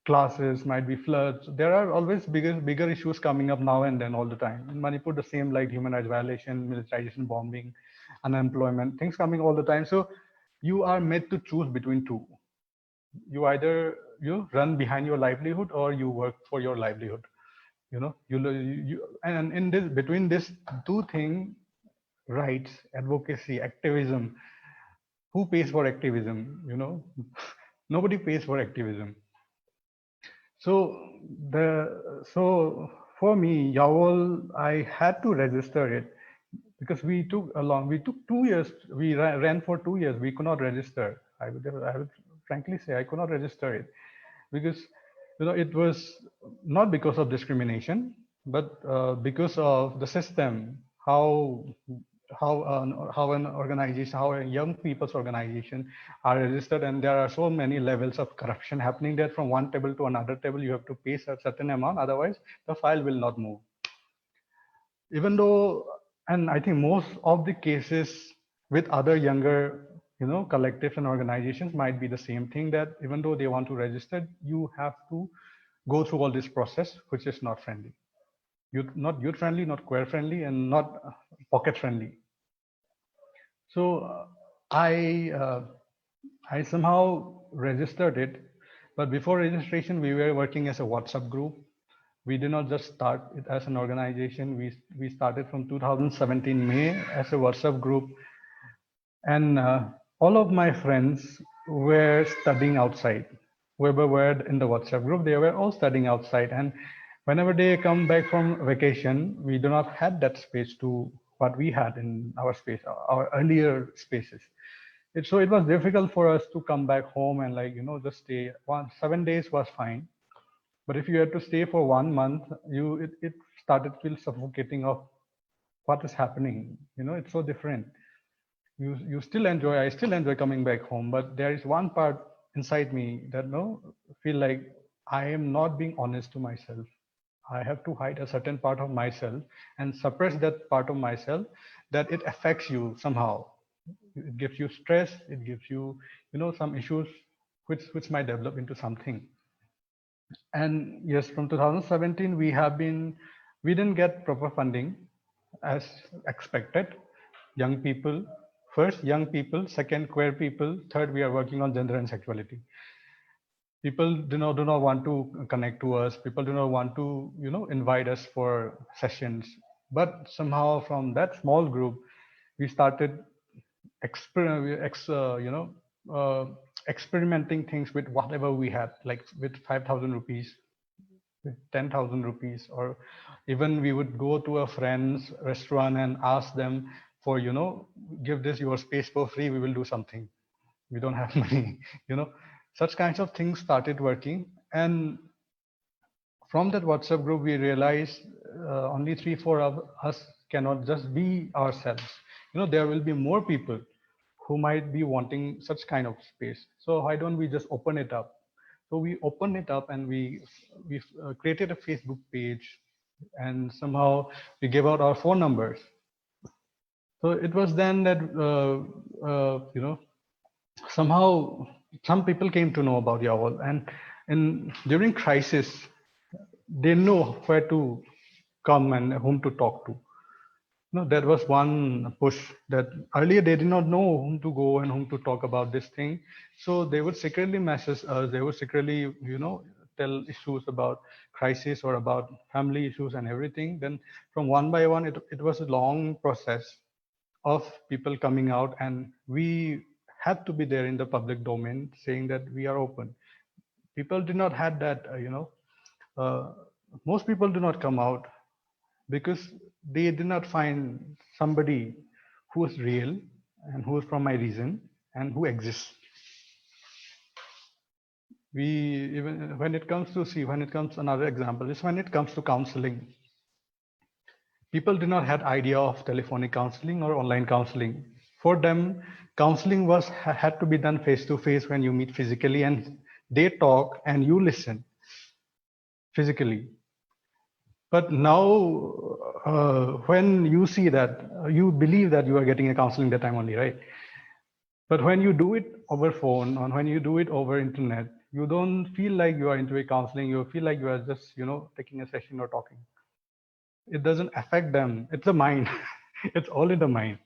classes, might be floods. There are always bigger issues coming up now and then all the time. In Manipur, the same, like human rights violation, militarization, bombing, unemployment, things coming all the time. So you are made to choose between two. You either you run behind your livelihood or you work for your livelihood. And in this between these two things, rights, advocacy, activism, who pays for activism? Nobody pays for activism. So so for me, Yawol, I had to register it because we took 2 years. We ran for 2 years. We could not register. I would frankly say I could not register it because it was not because of discrimination, but because of the system. How an organization, how a young people's organization are registered, and there are so many levels of corruption happening there. From one table to another table, you have to pay a certain amount, otherwise the file will not move. Even though, and I think most of the cases with other younger collectives and organizations might be the same thing, that even though they want to register, you have to go through all this process, which is not friendly. Not youth friendly, not queer friendly, and not pocket friendly. So I somehow registered it, but before registration, we were working as a WhatsApp group. We did not just start it as an organization. We started from 2017 May as a WhatsApp group, and all of my friends were studying outside. Whoever were in the WhatsApp group, they were all studying outside, and whenever they come back from vacation, we do not have that space to what we had in our space, our earlier spaces. So it was difficult for us to come back home and just stay. 7 days was fine, but if you had to stay for 1 month, it started to feel suffocating of what is happening. It's so different. You still enjoy. I still enjoy coming back home, but there is one part inside me that feel like I am not being honest to myself. I have to hide a certain part of myself and suppress that part of myself, that it affects you somehow. It gives you stress. It gives you, some issues which might develop into something. And yes, from 2017, we didn't get proper funding as expected. Young people, first young people, second queer people, third we are working on gender and sexuality. People do not want to connect to us. People do not want to invite us for sessions. But somehow from that small group, we started uh, experimenting things with whatever we had, like with 5,000 rupees, with 10,000 rupees, or even we would go to a friend's restaurant and ask them for, give this your space for free, we will do something. We don't have money, such kinds of things started working. And from that WhatsApp group, we realized only 3, 4 of us cannot just be ourselves. There will be more people who might be wanting such kind of space. So why don't we just open it up? So we opened it up and we created a Facebook page, and somehow we gave out our phone numbers. So it was then that somehow some people came to know about Yawal, and during crisis they know where to come and whom to talk to. No, there was one push that earlier they did not know whom to go and whom to talk about this thing. So they would secretly message us. They would secretly, tell issues about crisis or about family issues and everything. Then from one by one, it was a long process of people coming out, and we had to be there in the public domain saying that we are open. People did not had that, uh, most people do not come out because they did not find somebody who is real and who is from my region and who exists. We even when it comes to see when it comes another example is when it comes to counseling, people did not had idea of telephonic counseling or online counseling. For them, counseling was had to be done face to face when you meet physically and they talk and you listen physically. But now, when you see that, you believe that you are getting a counseling that time only, right? But when you do it over phone or when you do it over internet, you don't feel like you are into a counseling. You feel like you are just, taking a session or talking. It doesn't affect them. It's the mind. It's all in the mind.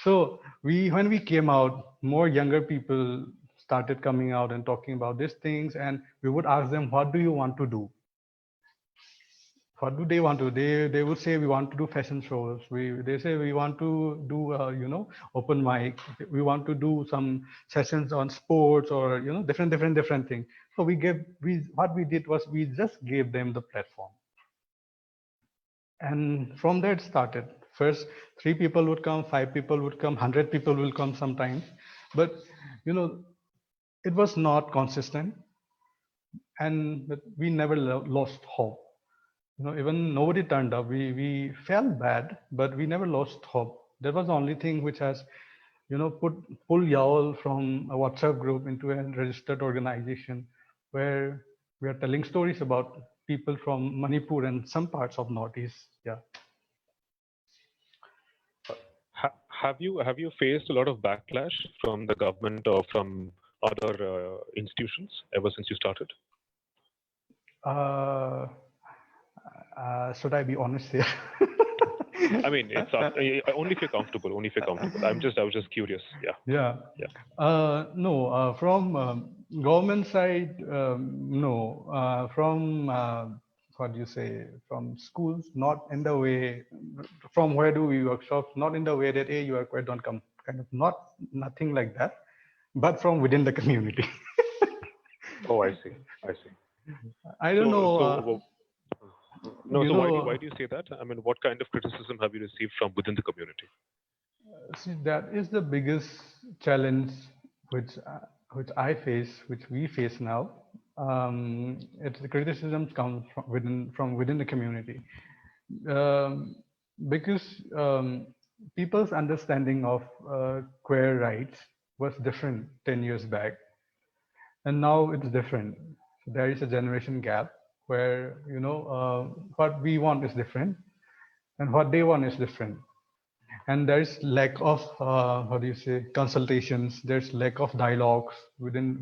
So when we came out, more younger people started coming out and talking about these things, and we would ask them, "What do you want to do?" What do they want to? They would say we want to do fashion shows. They say we want to do open mic. We want to do some sessions on sports or different things. So we what we did was we just gave them the platform, and from there it started. First, 3 people would come, 5 people would come, 100 people will come sometimes, but you know it was not consistent, and but we never lost hope. Even nobody turned up. We felt bad, but we never lost hope. That was the only thing which has, pull Yawl from a WhatsApp group into a registered organization, where we are telling stories about people from Manipur and some parts of Northeast. Yeah. Have you faced a lot of backlash from the government or from other institutions ever since you started? Uh, should I be honest here? I mean, it's only if you're comfortable. Only if you're comfortable. I was just curious. Yeah. Yeah. Yeah. No, from government side, no. From what do you say? From schools, not in the way. From where do we workshops? Not in the way that hey, you are quiet, don't come. Kind of nothing like that. But from within the community. Oh, I see. I see. I don't know. No. So why do you say that? I mean, what kind of criticism have you received from within the community? See, that is the biggest challenge which I face, which we face now. It's the criticisms come from within the community, um, because people's understanding of queer rights was different 10 years back, and now it's different. So there is a generation gap where what we want is different, and what they want is different, and there's lack of how do you say consultations. There's lack of dialogues within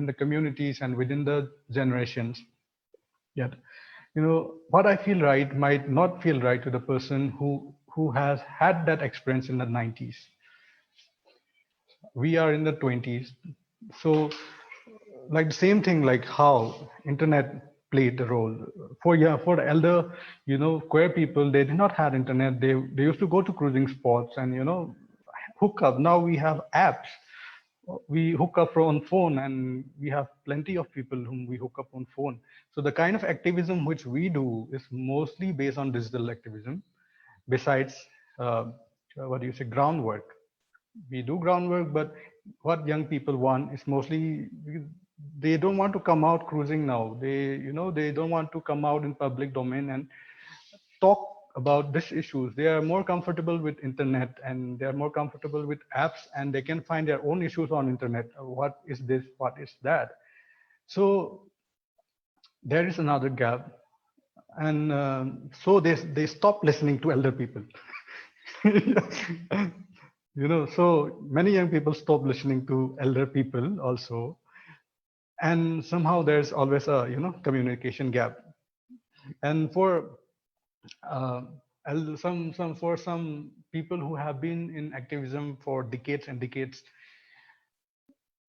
the communities and within the generations. Yet what I feel right might not feel right to the person who has had that experience in the 90s. We are in the 20s, so like the same thing, like how internet played the role for the elder, queer people. They did not have internet. They used to go to cruising spots and hook up. Now we have apps. We hook up on phone, and we have plenty of people whom we hook up on phone. So the kind of activism which we do is mostly based on digital activism, besides what do you say groundwork. We do groundwork, but what young people want is mostly they don't want to come out cruising now. They don't want to come out in public domain and talk about these issues. They are more comfortable with internet, and they are more comfortable with apps, and they can find their own issues on internet. What is this? What is that? So there is another gap, and so they stop listening to elder people. So many young people stop listening to elder people also, and somehow there's always a communication gap. And for uh, some people who have been in activism for decades and decades,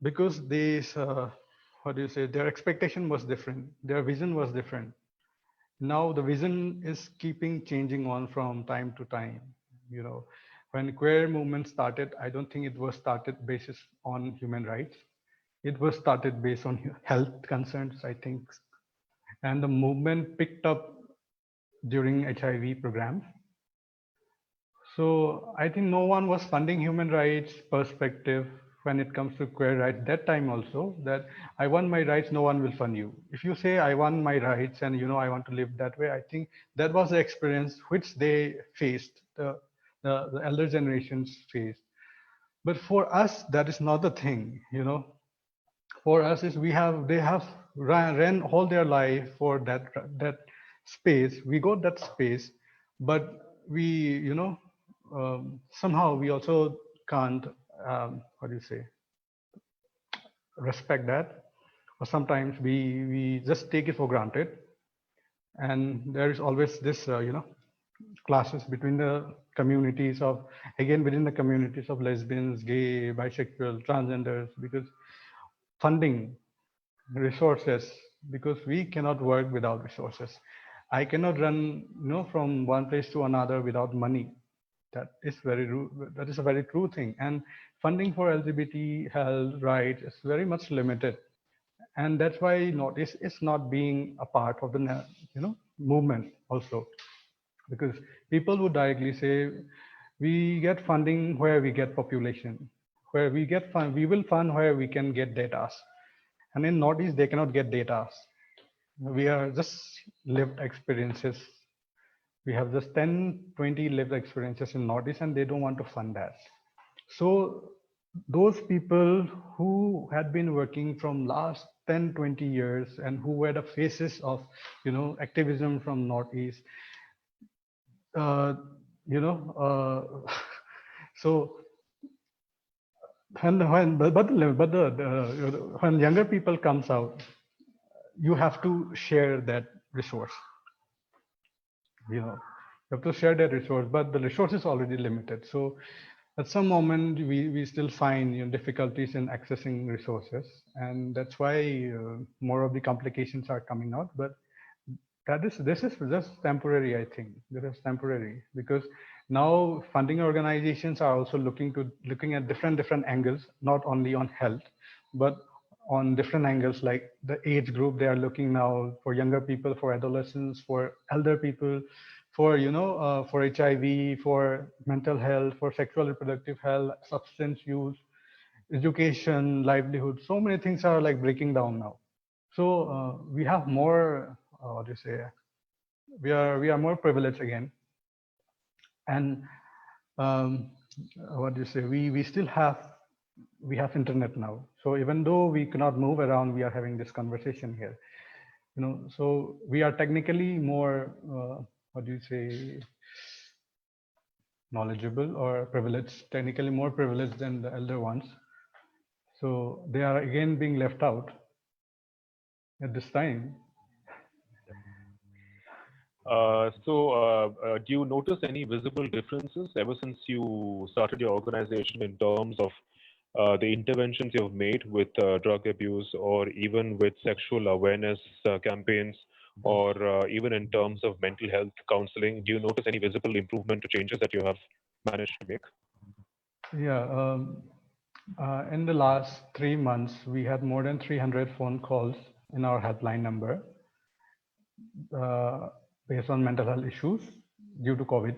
because they what do you say, their expectation was different, their vision was different. Now the vision is keeping changing on from time to time. When queer movement started, I don't think it was started basis on human rights. It was started based on health concerns, I think. And the movement picked up during HIV programs. So I think no one was funding human rights perspective when it comes to queer rights that time also, that I want my rights, no one will fund you. If you say I want my rights and I want to live that way, I think that was the experience which they faced, the elder generations faced. But for us, that is not the thing. For us is they have ran all their life for that space. We got that space, but we somehow we also can't what do you say, respect that, or sometimes we just take it for granted. And there is always this clashes between the communities of, again, within the communities of lesbians, gay, bisexual, transgenders, because funding, resources, because we cannot work without resources. I cannot run from one place to another without money. That is a very true thing. And funding for LGBT health rights is very much limited, and that's why Northeast is not being a part of the movement also, because people would directly say, we get funding where we get population, where we get fund, we will fund where we can get data. And in Northeast, they cannot get data. We are just lived experiences. We have just 10, 20 lived experiences in Northeast, and they don't want to fund that. So those people who had been working from last 10, 20 years and who were the faces of activism from Northeast, uh, you know so when younger people comes out, you have to share that resource. You have to share that resource, but the resource is already limited. So at some moment we still find difficulties in accessing resources, and that's why more of the complications are coming out. But this is just temporary. I think this is temporary, because now funding organizations are also looking at different angles, not only on health, but on different angles, like the age group. They are looking now for younger people, for adolescents, for elder people, for for HIV, for mental health, for sexual reproductive health, substance use, education, livelihood. So many things are like breaking down now. So we have more what do you say, we are more privileged again. And what do you say, we still have internet now. So even though we cannot move around, we are having this conversation here. So we are technically more what do you say, knowledgeable or privileged, technically more privileged than the elder ones. So they are again being left out at this time. Do you notice any visible differences ever since you started your organization in terms of the interventions you've made with drug abuse, or even with sexual awareness campaigns, or even in terms of mental health counseling? Do you notice any visible improvement or changes that you have managed to make? Yeah. In the last 3 months, we had more than 300 phone calls in our helpline number uh, based on mental health issues due to COVID.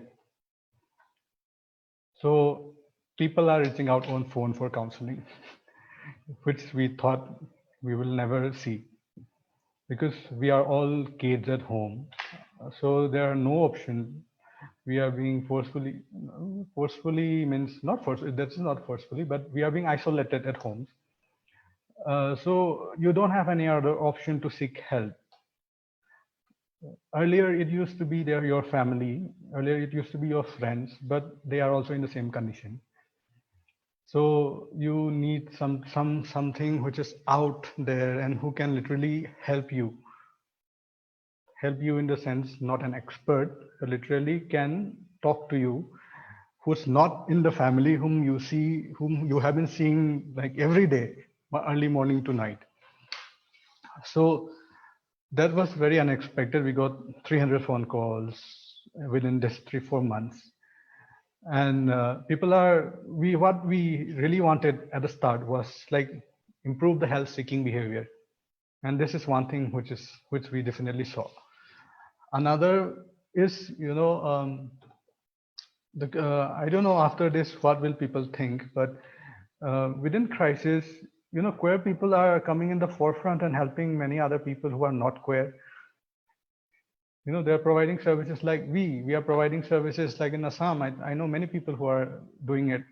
So people are reaching out on phone for counseling, which we thought we will never see, because we are all kids at home. So there are no options. We are being forcefully means not force. That's not forcefully, but we are being isolated at homes. So you don't have any other option to seek help. Earlier, it used to be your family. Earlier, it used to be your friends, but they are also in the same condition. So you need something which is out there and who can literally help you in the sense not an expert, but literally can talk to you, who's not in the family, whom you have been seeing like every day, early morning to night. So that was very unexpected. We got 300 phone calls within this 3-4 months. And people are we what we really wanted at the start was like improve the health seeking behavior, and this is one thing which we definitely saw. Another is I don't know after this what will people think, but within crisis, queer people are coming in the forefront and helping many other people who are not queer. They're providing services like we are providing services like in Assam. I know many people who are doing it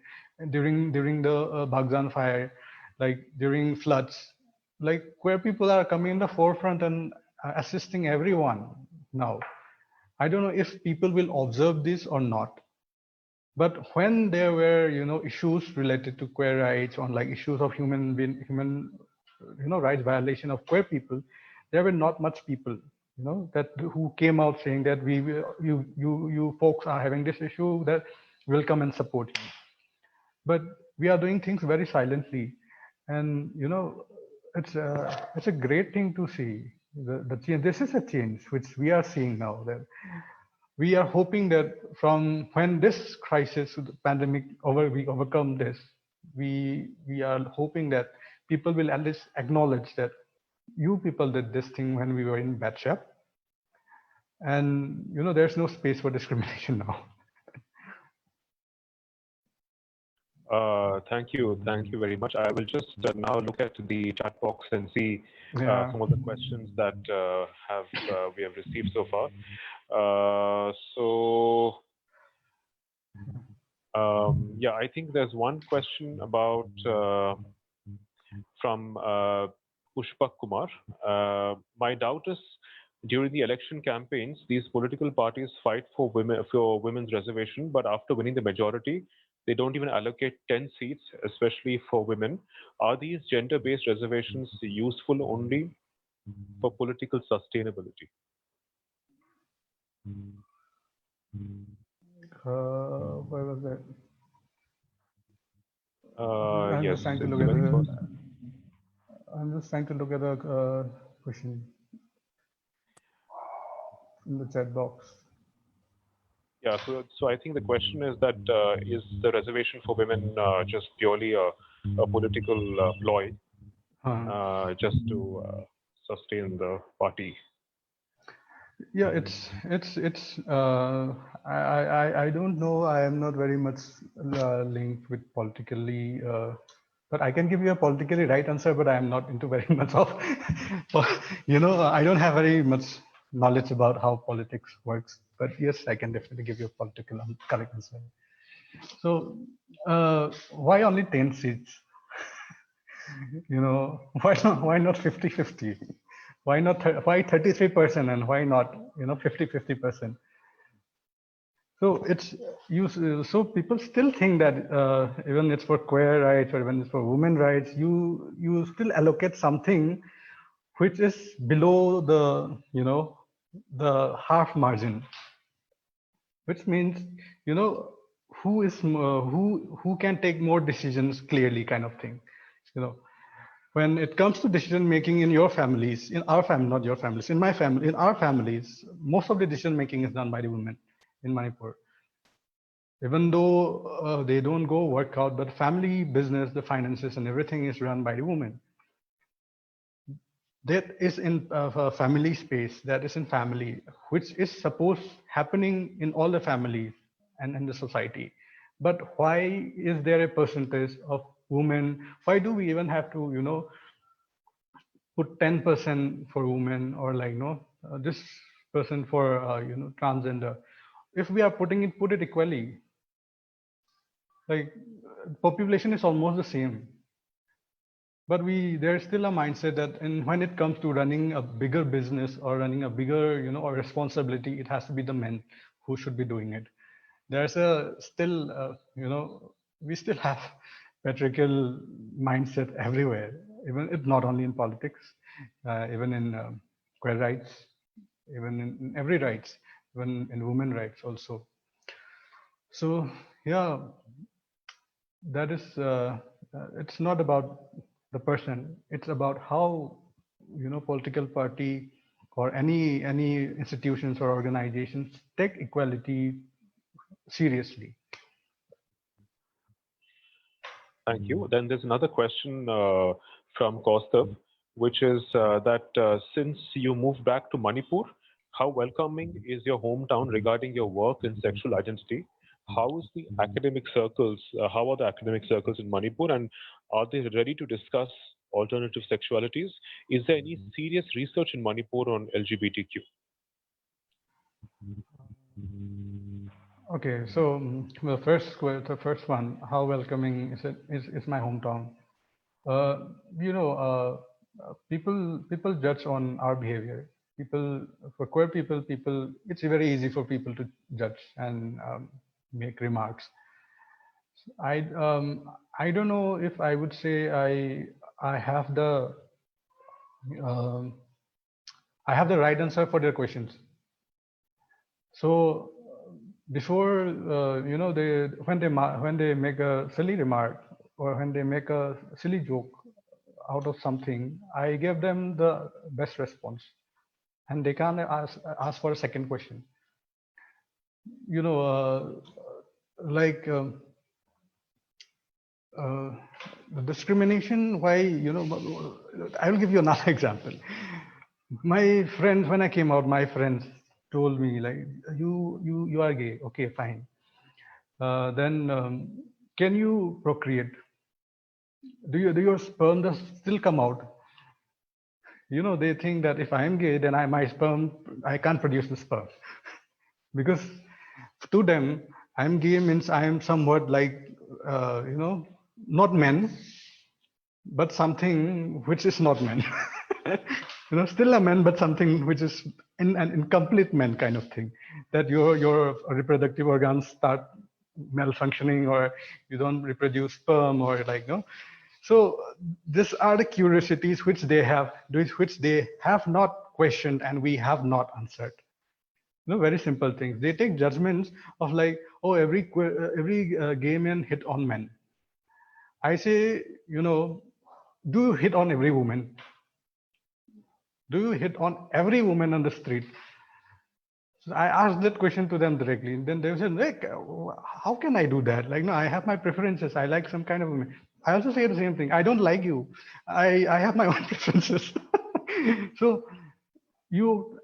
during the Bhagdan fire, like during floods. Like queer people are coming in the forefront and assisting everyone now. I don't know if people will observe this or not, but when there were issues related to queer rights, on like issues of human rights violation of queer people, there were not much people that who came out saying that you folks are having this issue, that will come and support you. But we are doing things very silently, and it's a great thing to see the change. This is a change which we are seeing now, that we are hoping that from when this crisis, the pandemic, we overcome this, we are hoping that people will at least acknowledge that you people did this thing when we were in bad shape, and there's no space for discrimination now. Thank you very much. I will just now look at the chat box and see Yeah. some of the questions that we have received so far. Yeah, I think there's one question about from Pushpak Kumar. My doubt is, during the election campaigns, these political parties fight for women's reservation, but after winning the majority, they don't even allocate 10 seats, especially for women. Are these gender-based reservations useful only for political sustainability? Where was that? I'm Yes, just trying to it's look the at very the. first. I'm just trying to look at the question in the chat box. Yeah, so I think the question is that is the reservation for women just purely a political ploy, just to sustain the party? Yeah, I don't know. I am not very much linked with politically, but I can give you a politically right answer. But I am not into very much of, I don't have very much knowledge about how politics works. But yes, I can definitely give you a political correct answer. So, why only 10 seats? Why not 50-50? Why 33% and why not 50-50%? So it's so people still think that even it's for queer rights or even it's for women rights, you still allocate something which is below the half margin, which means who can take more decisions clearly, kind of thing. When it comes to decision making in your families, in our family, not your families, in my family, in our families, most of the decision making is done by the women in Manipur. Even though they don't go work out, but family business, the finances and everything is run by the woman. That is in family space, that is in family, which is supposed happening in all the families and in the society. But why is there a percentage of women? Why do we even have to, put 10% for women, or like this person for transgender? if we are put it equally, like population is almost the same, but there's still a mindset that, and when it comes to running a bigger business or running a bigger, or responsibility, it has to be the men who should be doing it. There's a still, we still have patriarchal mindset everywhere, even if not only in politics, even in queer rights, even in every rights, even in women rights also. So yeah, that is it's not about the person, it's about how, political party or any institutions or organizations take equality seriously. Thank you. Then there's another question from Kaustav, which is that since you moved back to Manipur, how welcoming is your hometown regarding your work and sexual identity? How is the academic circles? How are the academic circles in Manipur, and are they ready to discuss alternative sexualities? Is there any serious research in Manipur on LGBTQ? Okay, so the first one, how welcoming is my hometown? uh, people judge on our behavior. People, for queer people, it's very easy for people to judge and make remarks. I don't know if I would say I have the um, I have the right answer for their questions. So before, they when they make a silly remark or when they make a silly joke out of something, I give them the best response, and they can't ask for a second question. You know, like uh, the discrimination. Why? I will give you another example. My friends, when I came out, my friends told me like, you are gay. Okay, fine. Then can you procreate? Do your sperm does still come out? They think that if I am gay, then my sperm, I can't produce the sperm. Because to them, I'm gay means I am somewhat like, not men, but something which is not men. Still a man, but something which is in an incomplete man kind of thing. That your reproductive organs start malfunctioning, or you don't reproduce sperm, or like no. So these are the curiosities which they have not questioned and we have not answered. Very simple things. They take judgments of like, oh, every gay man hit on men. I say, do you hit on every woman? Do you hit on every woman on the street? So I asked that question to them directly. And then they said, Rick, how can I do that? Like, no, I have my preferences. I like some kind of woman. I also say the same thing. I don't like you. I have my own preferences. So you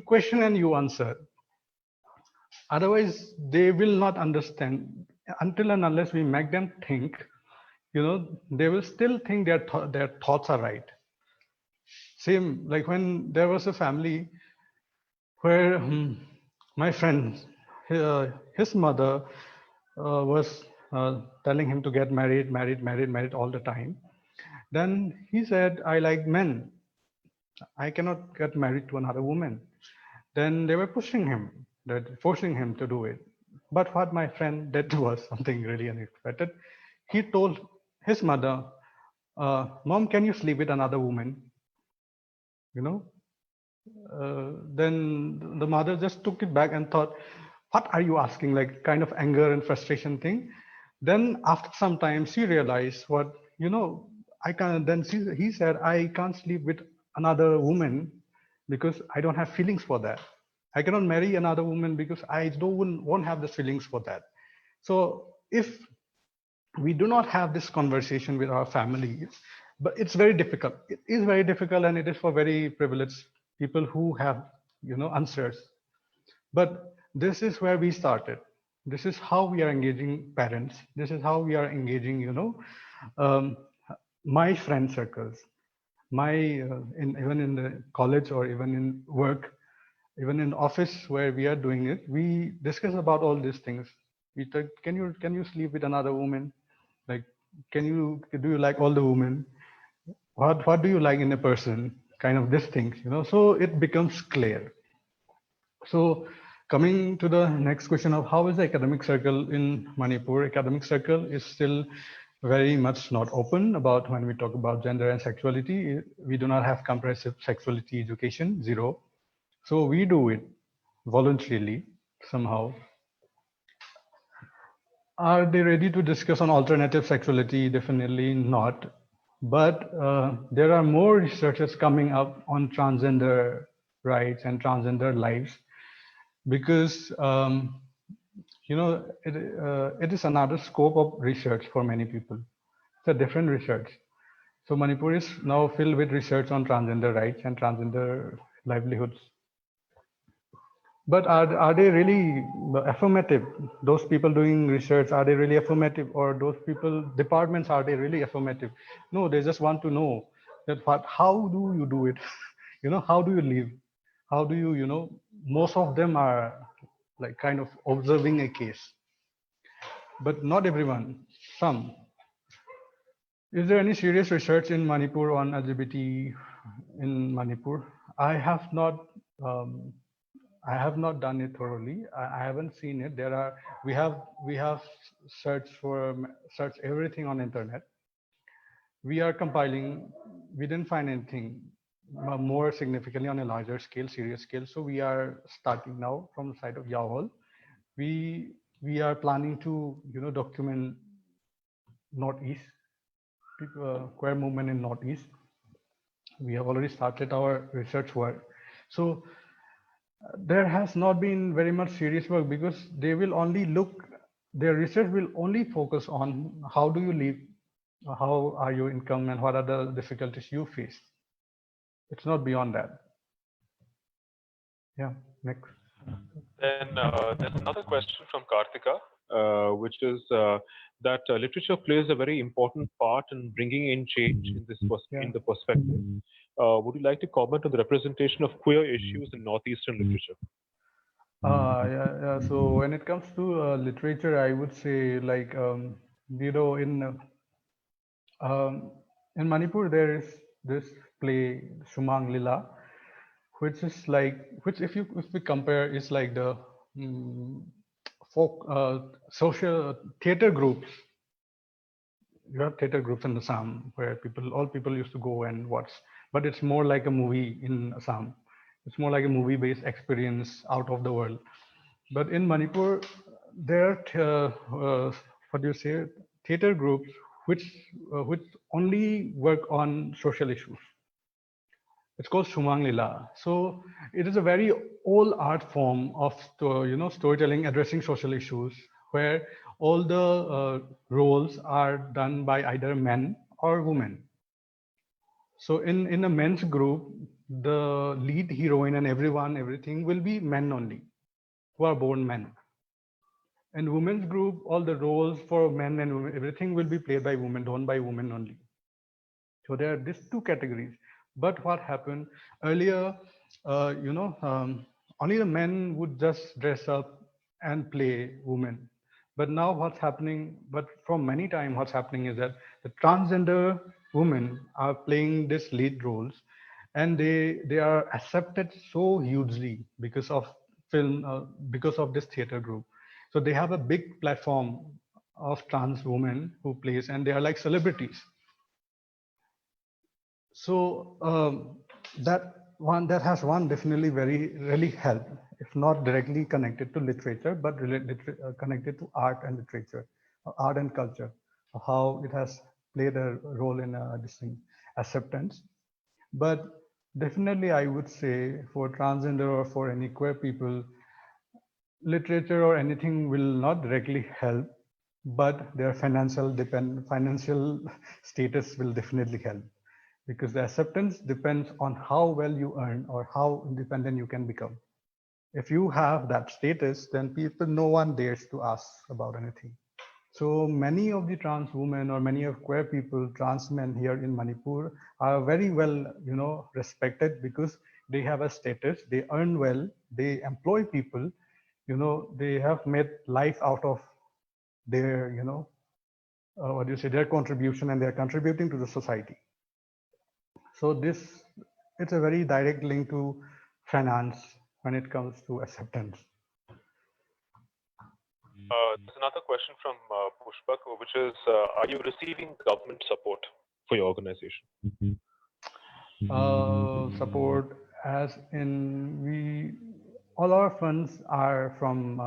question and you answer. Otherwise, they will not understand until and unless we make them think. They will still think their thoughts are right. Same like when there was a family where my friend, his mother was telling him to get married all the time. Then he said, I like men. I cannot get married to another woman. Then they were forcing him to do it. But what my friend did was something really unexpected. He told his mother, Mom, can you sleep with another woman? You know, then the mother just took it back and thought, what are you asking? Like kind of anger and frustration thing. Then after some time, she realized what, I can't, then he said, I can't sleep with another woman because I don't have feelings for that. I cannot marry another woman because I won't have the feelings for that. So if we do not have this conversation with our families, but it's very difficult. It is very difficult, and it is for very privileged people who have answers. But this is where we started. This is how we are engaging parents. This is how we are engaging um, my friend circles, my even in the college or even in work. Even in office where we are doing it, we discuss about all these things. We talk, can you sleep with another woman? Like, do you like all the women? What do you like in a person? Kind of these things, So it becomes clear. So coming to the next question of how is the academic circle in Manipur? Academic circle is still very much not open about when we talk about gender and sexuality. We do not have comprehensive sexuality education, zero. So we do it voluntarily somehow. Are they ready to discuss on alternative sexuality? Definitely not. But there are more researchers coming up on transgender rights and transgender lives because it is another scope of research for many people. It's a different research. So Manipur is now filled with research on transgender rights and transgender livelihoods. But are they really affirmative? Those people doing research, are they really affirmative? Or those people, departments, are they really affirmative? No, they just want to know that how do you do it? How do you live? How do you, most of them are like kind of observing a case, but not everyone, some. Is there any serious research in Manipur on LGBT in Manipur? I have not. Um, I have not done it thoroughly. I haven't seen it. We have searched everything on internet. We are compiling. We didn't find anything more significantly on a larger scale, serious scale. So we are starting now from the side of Yawol. We we are planning to document Northeast queer movement in Northeast. We have already started our research work. So there has not been very much serious work because they will only look, their research will only focus on how do you live, how are your income, and what are the difficulties you face. It's not beyond that. Yeah, next. Then there's another question from Kartika, which is that literature plays a very important part in bringing in change in Yeah. in the perspective. Would you like to comment on the representation of queer issues in Northeastern literature? Yeah. So when it comes to literature, I would say like you know um, in Manipur there is this play Shumang Lila, which is like which if we compare is like the mm, folk social theater groups. You have theater groups in Assam where all people used to go and watch, but it's more like a movie in Assam. It's more like a movie-based experience out of the world. But in Manipur, there are what do you say, theater groups which only work on social issues. It's called Shumang Lila. So it is a very old art form of storytelling addressing social issues, where all the roles are done by either men or women. So in a men's group, the lead heroine and everything will be men only, who are born men. In women's group, all the roles for men and women, everything will be played by women, done by women only. So there are these two categories. But what happened earlier, only the men would just dress up and play women. But now what's happening, but from many time, what's happening is that the transgender women are playing these lead roles, and they are accepted so hugely because of film, because of this theater group. So they have a big platform of trans women who plays, and they are like celebrities. So that has one definitely very really helped, if not directly connected to literature, but connected to art and literature, art and culture, how it has played a role in distinct acceptance. But definitely, I would say for transgender or for any queer people, literature or anything will not directly help, but their financial status will definitely help, because the acceptance depends on how well you earn or how independent you can become. If you have that status, then people, no one dares to ask about anything. So many of the trans women or many of queer people, trans men here in Manipur are very well, respected because they have a status, they earn well, they employ people, they have made life out of their, what do you say, their contribution, and they're contributing to the society. So this, it's a very direct link to finance when it comes to acceptance. There's another question from Pushpak, which is, are you receiving government support for your organization? Support as in all our funds are from,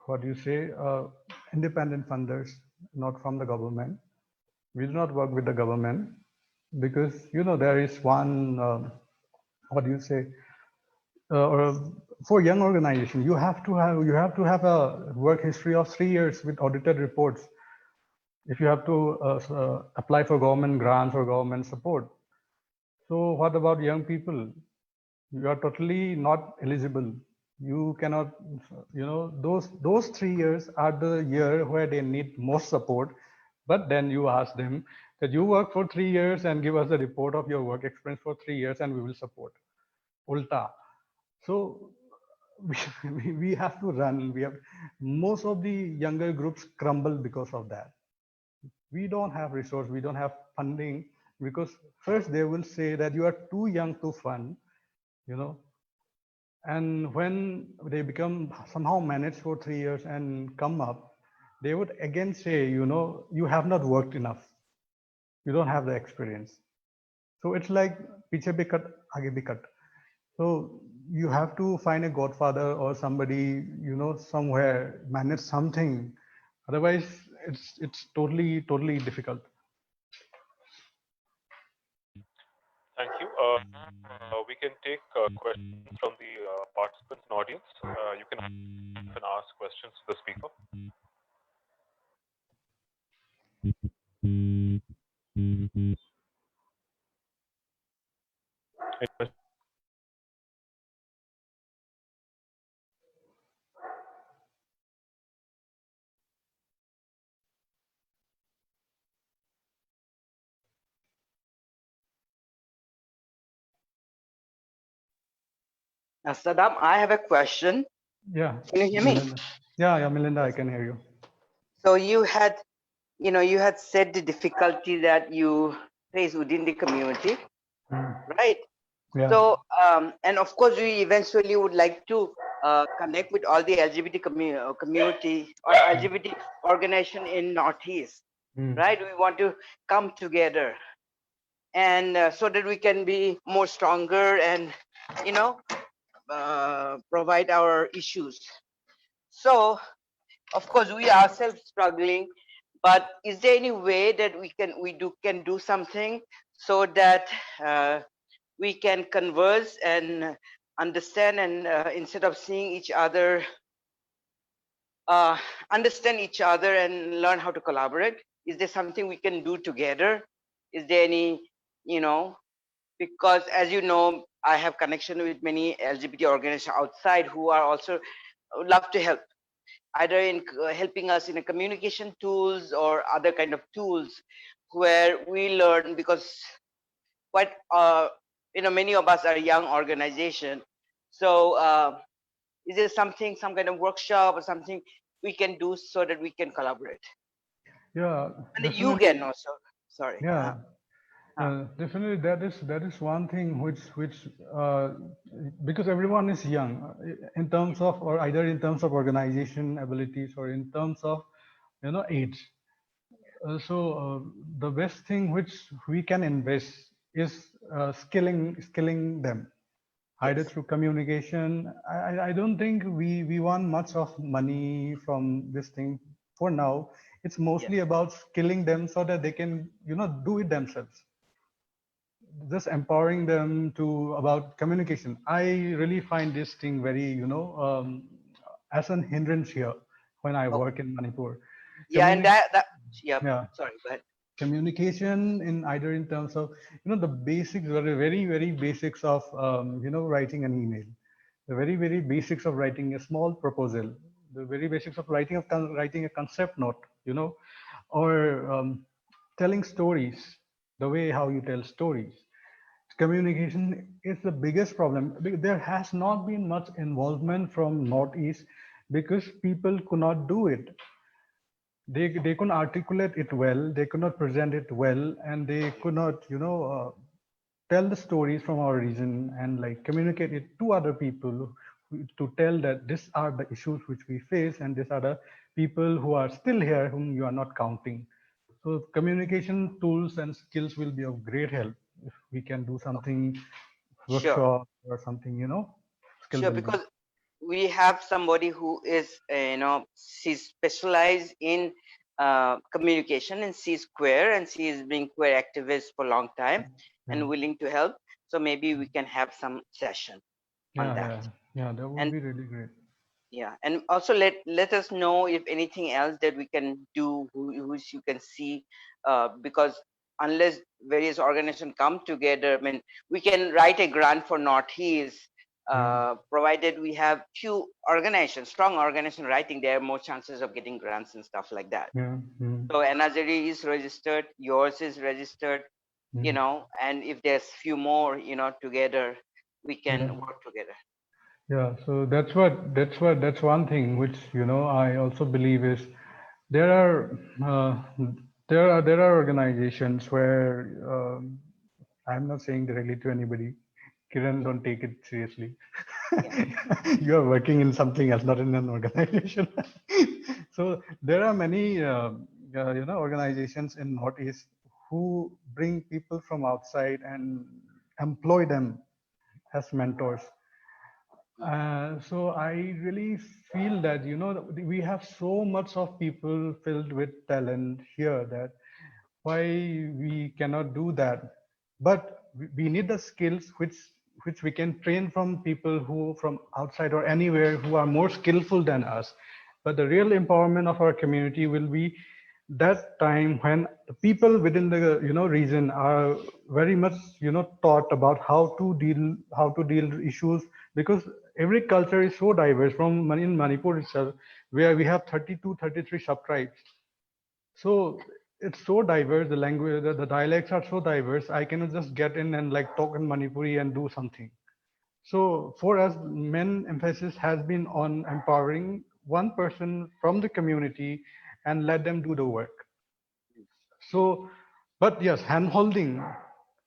what do you say, independent funders, not from the government. We do not work with the government because, there is one, what do you say, or for young organization, you have to have a work history of 3 years with audited reports if you have to apply for government grants or government support. So what about young people? You are totally not eligible. You cannot, those 3 years are the year where they need most support. But then you ask them that you work for 3 years and give us a report of your work experience for 3 years and we will support. Ulta. So we have to run. Most of the younger groups crumble because of that. We don't have resource, we don't have funding, because first they will say that you are too young to fund, and when they become somehow managed for 3 years and come up, they would again say, you have not worked enough, you don't have the experience. So it's like piche bhi cut, aage bhi cut. So you have to find a godfather or somebody, somewhere manage something. Otherwise, it's totally difficult. Thank you. We can take questions from the participants and audience. You can often ask questions to the speaker. Any questions? Sadam, I have a question. Yeah. Can you hear me? Melinda. Yeah, Melinda, I can hear you. So you had said the difficulty that you face within the community, right? Yeah. So, and of course, we eventually would like to connect with all the LGBT community or LGBT organization in Northeast, right? We want to come together, and so that we can be more stronger and, provide our issues. So, of course, we are ourselves struggling, but is there any way that we can do something so that we can converse and understand, and instead of seeing each other, understand each other and learn how to collaborate? Is there something we can do together? Is there any, because as you know, I have connection with many LGBT organizations outside who are also would love to help, either in helping us in a communication tools or other kind of tools where we learn, because quite many of us are young organization. So is there some kind of workshop or something we can do so that we can collaborate? Yeah, And you definitely. can also, sorry. Yeah, definitely. That is one thing which because everyone is young in terms of, or either in terms of organization abilities or in terms of age. So the best thing which we can invest is skilling them, either Yes. through communication. I don't think we want much of money from this thing for now. It's Yes. mostly about skilling them so that they can do it themselves, just empowering them to about communication. I really find this thing very as an hindrance here when I Okay. work in Manipur. Yeah, and that yeah. Yeah, Sorry, go ahead. communication in either in terms of the basics, very basics of writing an email, the very basics of writing a small proposal, the very basics of writing a concept note, or telling stories, the way how you tell stories. communication is the biggest problem. There has not been much involvement from Northeast because people could not do it. They couldn't articulate it well, they could not present it well, and they could not, tell the stories from our region and like communicate it to other people to tell that these are the issues which we face and these are the people who are still here whom you are not counting. So communication tools and skills will be of great help if we can do something, Sure, workshop or something, skill sure. building. Because we have somebody who is, she's specialized in communication, and she's queer, and she has been queer activist for a long time Yeah, and willing to help. So maybe we can have some session on yeah, that. yeah, yeah. That would And be really great. yeah, and also let us know if anything else that we can do, which you can see, because unless various organizations come together, I mean, we can write a grant for Northeast, Yeah, provided we have few organizations, strong organization writing, there are more chances of getting grants and stuff like that. yeah, So Anazari is registered, yours is registered, and if there's few more, together, we yeah. can work together. Yeah, so that's one thing which I also believe is there are there are organizations where I'm not saying directly to anybody. Kiran, don't take it seriously. Yeah. You are working in something else, not in an organization. So there are many organizations in Northeast who bring people from outside and employ them as mentors. So I really feel that we have so much of people filled with talent here that why we cannot do that. But we need the skills which we can train from people who from outside or anywhere who are more skillful than us. But the real empowerment of our community will be that time when the people within the region are very much taught about how to deal issues, because every culture is so diverse from in Manipur itself, where we have 32 33 sub-tribes. So it's so diverse, the language, the dialects are so diverse. I cannot just get in and like talk in Manipuri and do something. So for us, main emphasis has been on empowering one person from the community and let them do the work. So, but yes, hand holding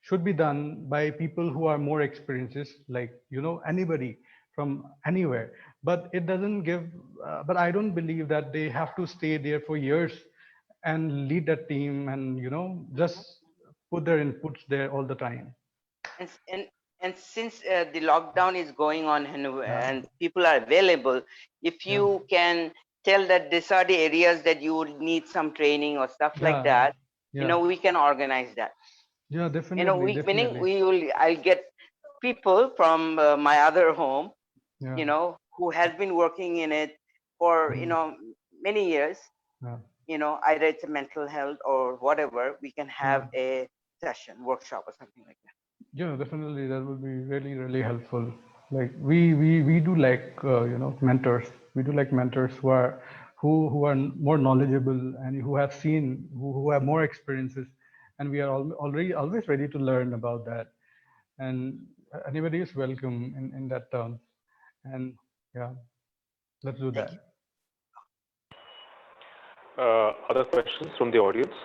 should be done by people who are more experienced, like anybody from anywhere. But it doesn't give. But I don't believe that they have to stay there for years and lead a team and just put their inputs there all the time. and and and since the lockdown is going on, Yeah, and people are available, if yeah, you can tell that these are the areas that you would need some training or stuff like yeah, that, yeah, we can organize that. yeah. Definitely, We meaning definitely. I'll get people from my other home, Yeah, who has been working in it for mm, many years, yeah. either it's a mental health or whatever, we can Yeah. have a session workshop or something like that. Yeah, definitely. That would be really, really helpful. Like we do like mentors. We do like mentors who are more knowledgeable and who have seen who have more experiences, and we are already always ready to learn about that. And anybody is welcome in that term. And yeah, let's do Thank you. that. Other questions from the audience?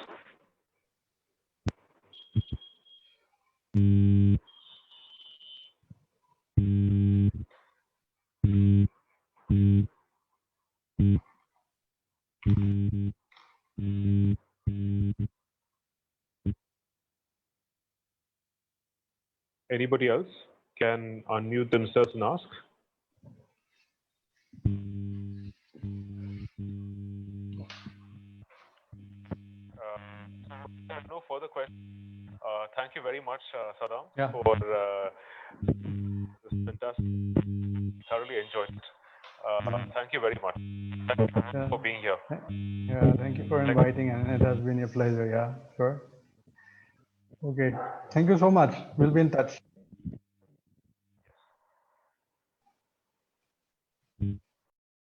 Anybody else can unmute themselves and ask? No further questions. Thank you very much, Sadam, Yeah. for this fantastic. Thoroughly enjoyed it. Thank you very much. Thank you Yeah. for being here. Yeah. Thank you for inviting, and it has been a pleasure. Yeah. Sure. Okay. Thank you so much. We'll be in touch.